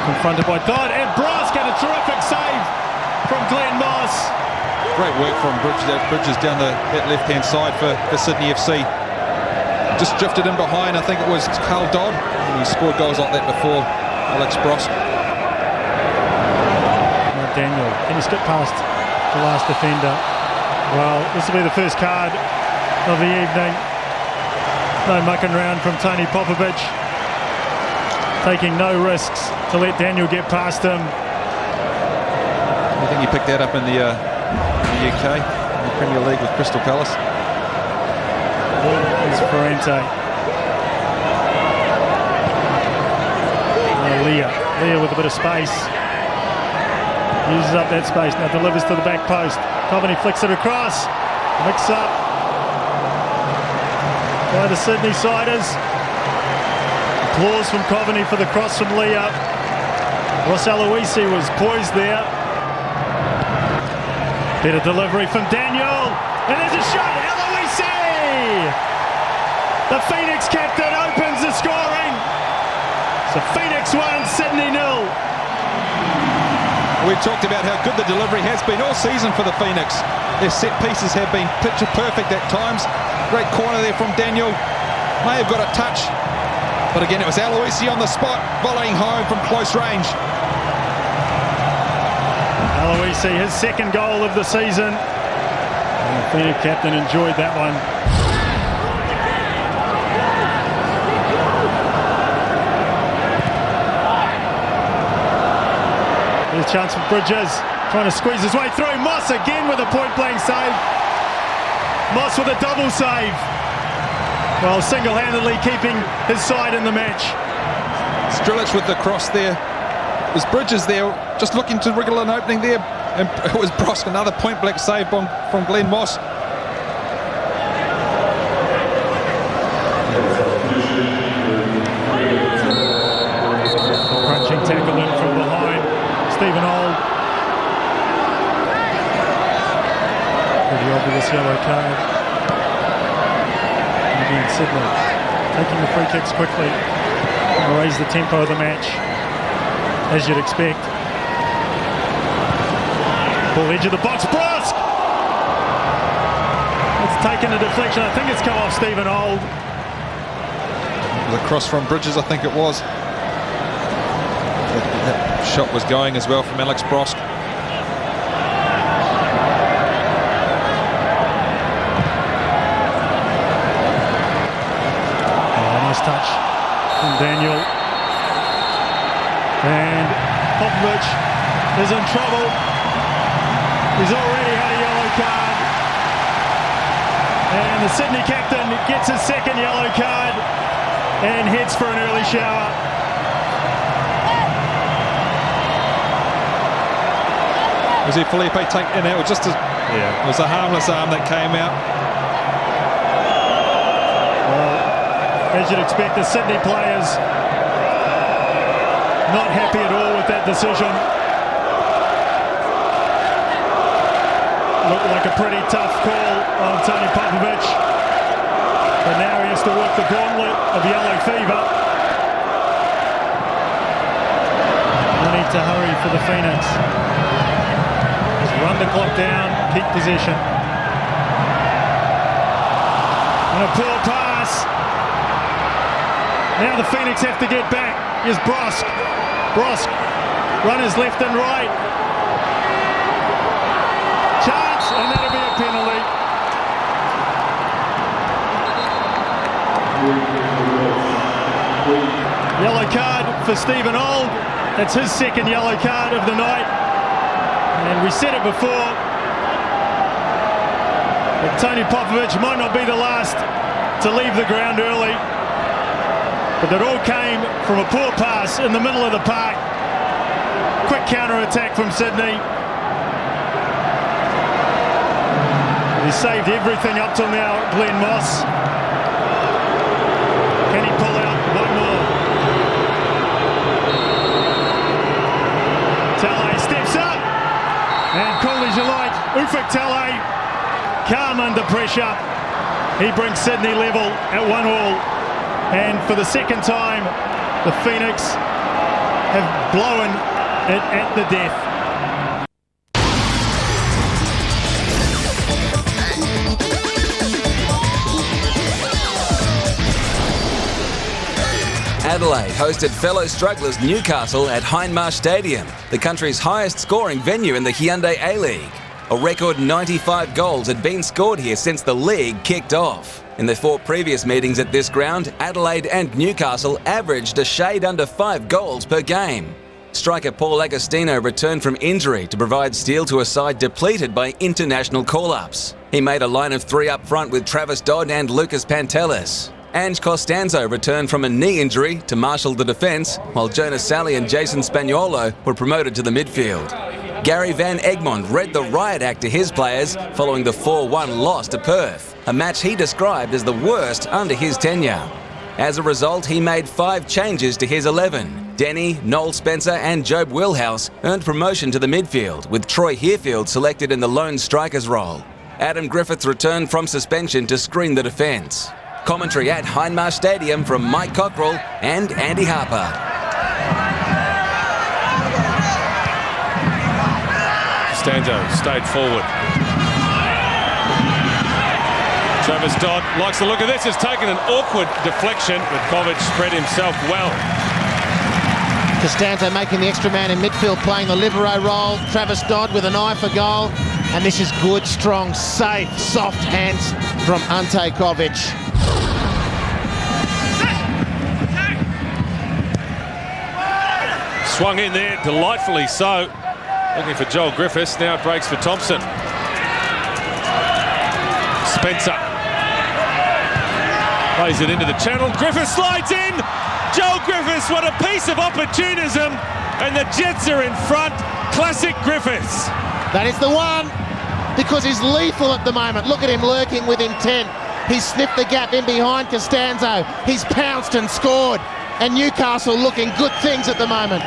Confronted by Dodd, and Brosk and a terrific save from Glenn Moss. Great work from Bridges down that left-hand side for Sydney FC. Just drifted in behind, I think it was Carl Dodd, and he scored goals like that before Alex Brosk. Daniel, can he skip past the last defender? Well, this will be the first card of the evening. No mucking round from Tony Popovic. Taking no risks to let Daniel get past him. I think he picked that up in the UK, in the Premier League with Crystal Palace. Here's Ferrante. Leah with a bit of space. Uses up that space, now delivers to the back post. Coveney flicks it across. Mix up by the Sydney Siders. Applause from Coveney for the cross from Leah. Ross Aloisi was poised there. Better delivery from Daniel. And there's a shot, Aloisi! The Phoenix captain opens the scoring. So Phoenix 1, Sydney 0. We've talked about how good the delivery has been all season for the Phoenix. Their set pieces have been picture perfect at times. Great corner there from Daniel. May have got a touch, but again it was Aloisi on the spot, volleying home from close range. Aloisi, his second goal of the season. And the Phoenix captain enjoyed that one. There's a chance for Bridges, trying to squeeze his way through. Moss again with a point-blank save. Moss with a double save. Well, single-handedly keeping his side in the match. Strilic with the cross there. It was Bridges there, just looking to wriggle an opening there. And it was Brosk, another point-blank save from Glenn Moss. Crunching tackle in from behind. Stephen Old. Pretty obvious yellow card. And again, Sydney taking the free kicks quickly and raise the tempo of the match, as you'd expect. Ball edge of the box, Brosk! It's taken a deflection. I think it's come off Stephen Old. The cross from Bridges, I think it was. That shot was going as well from Alex Brosk. Nice touch from Daniel. And Popovic is in trouble. He's already had a yellow card. And the Sydney captain gets his second yellow card and heads for an early shower. Was it Felipe taking it? It was just a, it was a harmless arm that came out. Well, as you'd expect, the Sydney players not happy at all with that decision. Looked like a pretty tough call on Tony Popovic, but now he has to work the gauntlet of yellow fever. No need to hurry for the Phoenix. Run the clock down, keep possession. And a poor pass. Now the Phoenix have to get back. Here's Brosk. Brosk, runners left and right. Chance, and that'll be a penalty. Yellow card for Stephen Old. That's his second yellow card of the night. And we said it before, that Tony Popovic might not be the last to leave the ground early, but that all came from a poor pass in the middle of the park. Quick counter-attack from Sydney. He saved everything up till now, Glenn Moss. pull out one more. Tele steps up. And cool as you like, Ufuk Tele, calm under pressure. He brings Sydney level at 1-1. And for the second time, the Phoenix have blown it at the death. Adelaide hosted fellow strugglers Newcastle at Hindmarsh Stadium, the country's highest scoring venue in the Hyundai A-League. A record 95 goals had been scored here since the league kicked off. In the 4 previous meetings at this ground, Adelaide and Newcastle averaged a shade under 5 goals per game. Striker Paul Agostino returned from injury to provide steel to a side depleted by international call-ups. He made a line of 3 up front with Travis Dodd and Lucas Pantelis. Ange Costanzo returned from a knee injury to marshal the defence, while Jonas Sally and Jason Spagnuolo were promoted to the midfield. Gary Van Egmond read the riot act to his players following the 4-1 loss to Perth, a match he described as the worst under his tenure. As a result, he made 5 changes to his 11. Denny, Noel Spencer and Job Wilhouse earned promotion to the midfield, with Troy Hearfield selected in the lone striker's role. Adam Griffiths returned from suspension to screen the defence. Commentary at Hindmarsh Stadium from Mike Cockrell and Andy Harper. Stanzo stayed forward. Travis Dodd likes the look of this. Has taken an awkward deflection, but Kovic spread himself well. Costanzo making the extra man in midfield, playing the libero role. Travis Dodd with an eye for goal. And this is good, strong, safe, soft hands from Ante Kovic. Swung in there, delightfully so. Looking for Joel Griffiths, now it breaks for Thompson. Spencer plays it into the channel. Griffiths slides in. Joel Griffiths, what a piece of opportunism. And the Jets are in front. Classic Griffiths. That is the one, because he's lethal at the moment. Look at him lurking with intent. He's sniffed the gap in behind Costanzo. He's pounced and scored. And Newcastle looking good things at the moment.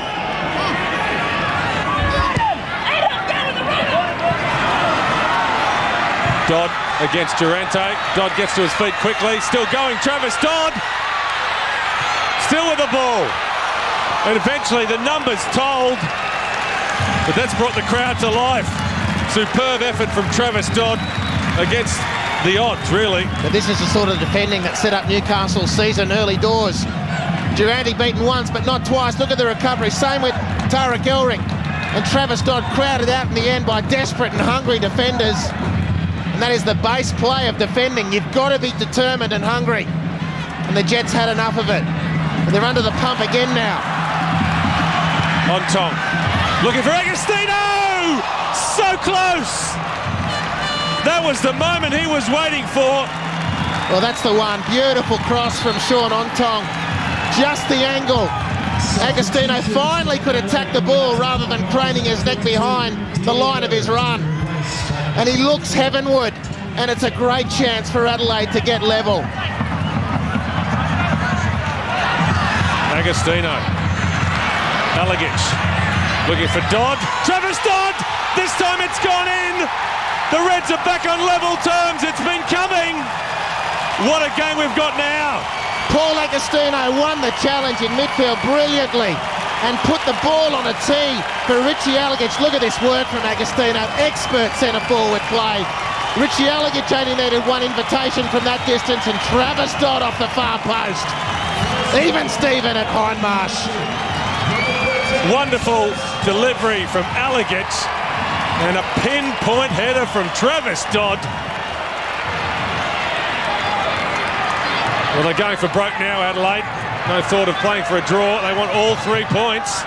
Dodd against Durante. Dodd gets to his feet quickly. Still going. Travis Dodd. Still with the ball. And eventually the numbers told. But that's brought the crowd to life. Superb effort from Travis Dodd against the odds, really. But this is the sort of defending that set up Newcastle's season early doors. Durante beaten once, but not twice. Look at the recovery. Same with Tarek Elric. And Travis Dodd crowded out in the end by desperate and hungry defenders. And that is the base play of defending. You've got to be determined and hungry. And the Jets had enough of it. And they're under the pump again now. Ontong looking for Agostino! So close! That was the moment he was waiting for. Well, that's the one. Beautiful cross from Sean Ontong. Just the angle. Agostino finally could attack the ball rather than craning his neck behind the line of his run. And he looks heavenward, and it's a great chance for Adelaide to get level. Agostino. Alagic looking for Dodd. Travis Dodd! This time it's gone in! The Reds are back on level terms. It's been coming. What a game we've got now. Paul Agostino won the challenge in midfield brilliantly and put the ball on a tee for Richie Alagic. Look at this work from Agostino. Expert centre-forward play. Richie Alagic only needed one invitation from that distance, and Travis Dodd off the far post. Even Steven at Hindmarsh. Wonderful delivery from Alagic. And a pinpoint header from Travis Dodd. Well, they're going for broke now, Adelaide. No thought of playing for a draw. They want all 3 points.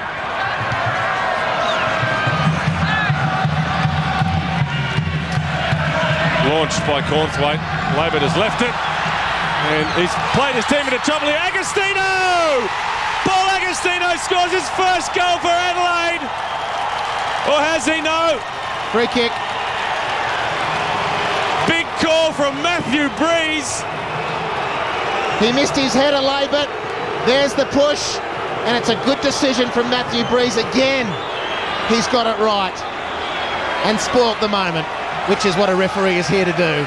Launched by Cornthwaite. Labert has left it. And he's played his team into trouble here. Agostino! Paul Agostino scores his first goal for Adelaide. Or has he? No. Free kick. Big call from Matthew Breeze. He missed his header, Labour. There's the push, and it's a good decision from Matthew Breeze again. He's got it right and spoilt the moment, which is what a referee is here to do.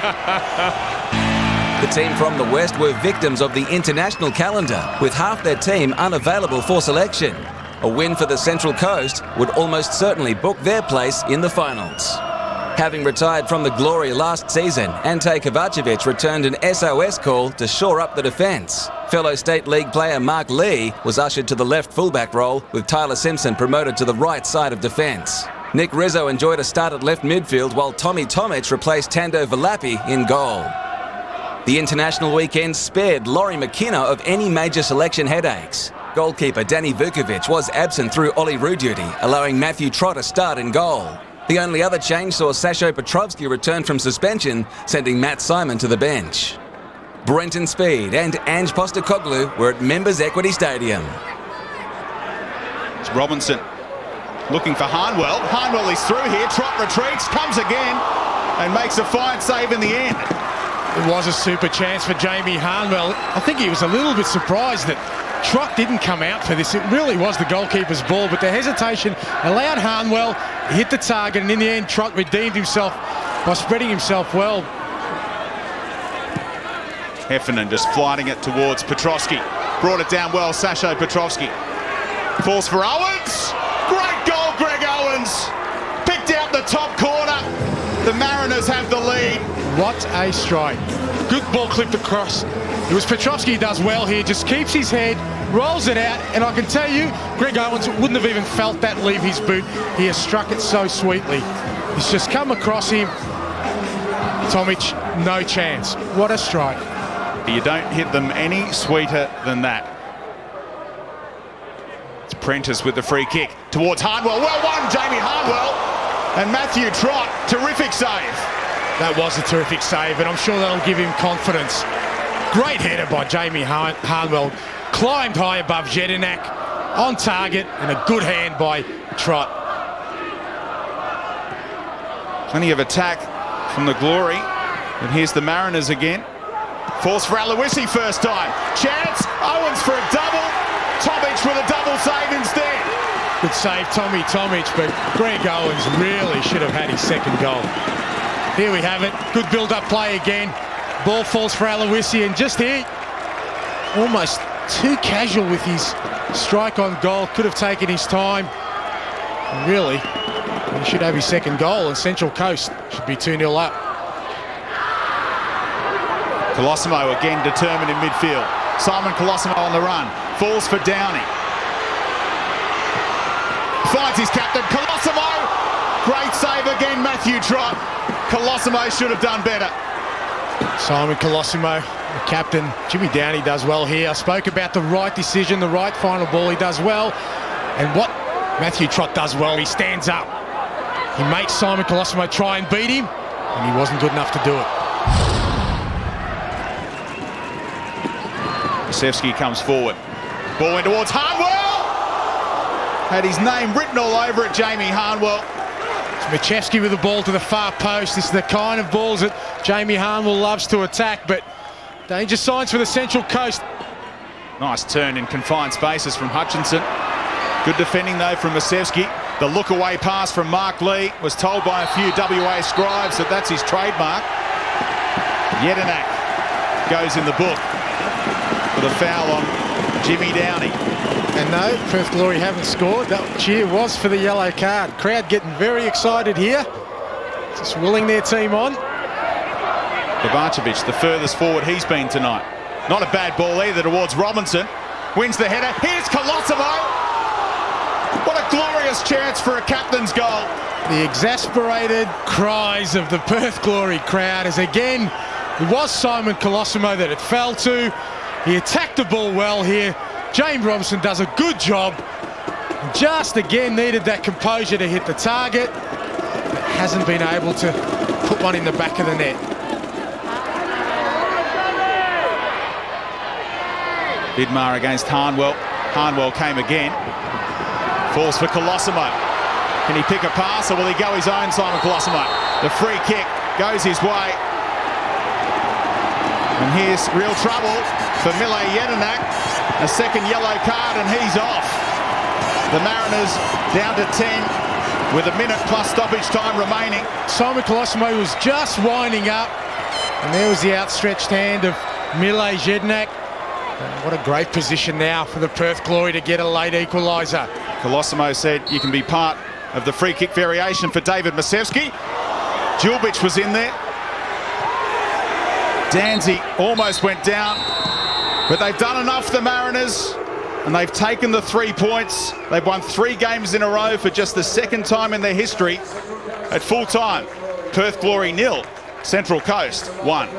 The team from the West were victims of the international calendar, with half their team unavailable for selection. A win for the Central Coast would almost certainly book their place in the finals. Having retired from the Glory last season, Ante Kovacevic returned an SOS call to shore up the defence. Fellow State League player Mark Lee was ushered to the left fullback role, with Tyler Simpson promoted to the right side of defence. Nick Rizzo enjoyed a start at left midfield, while Tommy Tomic replaced Tando Valapi in goal. The international weekend spared Laurie McKenna of any major selection headaches. Goalkeeper Danny Vukovic was absent through Ollie Roo duty, allowing Matthew Trott a start in goal. The only other change saw Sasho Petrovski return from suspension, sending Matt Simon to the bench. Brenton Speed and Ange Postecoglou were at Members Equity Stadium. It's Robinson looking for Harnwell. Harnwell is through here. Trott retreats, comes again and makes a fine save in the end. It was a super chance for Jamie Harnwell. I think he was a little bit surprised that Trott didn't come out for this. It really was the goalkeeper's ball, but the hesitation allowed Harnwell to hit the target, and in the end Trott redeemed himself by spreading himself well. Heffernan just flighting it towards Petrovski. Brought it down well, Sasho Petrovski. Falls for Owens. Great goal, Greg Owens. Picked out the top corner. The Mariners have the lead. What a strike. Good ball clipped across. It was Petrovski who does well here, just keeps his head, rolls it out, and I can tell you, Greg Owens wouldn't have even felt that leave his boot. He has struck it so sweetly. It's just come across him. Tomic, no chance. What a strike. You don't hit them any sweeter than that. It's Prentice with the free kick towards Harnwell. Well won, Jamie Harnwell. And Matthew Trott, terrific save. That was a terrific save, and I'm sure that'll give him confidence. Great header by Jamie Harnwell. Climbed high above Jedinak, on target, and a good hand by Trott. Plenty of attack from the Glory. And here's the Mariners again. Falls for Aloisi first time. Chance, Owens for a double. Tomic with a double save instead. Good save, Tommy Tomic, but Greg Owens really should have had his second goal. Here we have it. Good build-up play again. Ball falls for Aloisi, and just here, almost too casual with his strike on goal. Could have taken his time. And really, he should have his second goal, and Central Coast should be 2-0 up. Colosimo again determined in midfield. Simon Colosimo on the run. Falls for Downey. Finds his captain, Colosimo. Great save again, Matthew Trott. Colosimo should have done better. Simon Colosimo, the captain. Jimmy Downey does well here. I spoke about the right decision, the right final ball. He does well. And what Matthew Trott does well, he stands up. He makes Simon Colosimo try and beat him, and he wasn't good enough to do it. Sefsky comes forward. Ball in towards Harnwell. Had his name written all over it, Jamie Harnwell. Machevsky with the ball to the far post. This is the kind of balls that Jamie Harnwell loves to attack, but danger signs for the Central Coast. Nice turn in confined spaces from Hutchinson. Good defending though from Machevsky. The look away pass from Mark Lee was told by a few WA scribes that that's his trademark. Jedinak goes in the book for the foul on Jimmy Downey. And no, Perth Glory haven't scored. That cheer was for the yellow card. Crowd getting very excited here. Just willing their team on. Kovacevic, the furthest forward he's been tonight. Not a bad ball either towards Robinson. Wins the header. Here's Colosimo. What a glorious chance for a captain's goal. The exasperated cries of the Perth Glory crowd as again, it was Simon Colosimo that it fell to. He attacked the ball well here. James Robinson does a good job. Just again needed that composure to hit the target, but hasn't been able to put one in the back of the net. Vidmar against Harnwell. Harnwell came again. Falls for Colosimo. Can he pick a pass or will he go his own, Simon Colosimo? The free kick goes his way. And here's real trouble for Mile Jedinak. A second yellow card and he's off. The Mariners down to 10 with a minute plus stoppage time remaining. Simon Colosimo was just winding up, and there was the outstretched hand of Mile Jedinak. What a great position now for the Perth Glory to get a late equaliser. Colosimo said you can be part of the free kick variation for David Masevski. Julbic was in there. Danzy almost went down, but they've done enough, the Mariners, and they've taken the 3 points. They've won 3 games in a row for just the second time in their history. At full time, Perth Glory 0, Central Coast 1.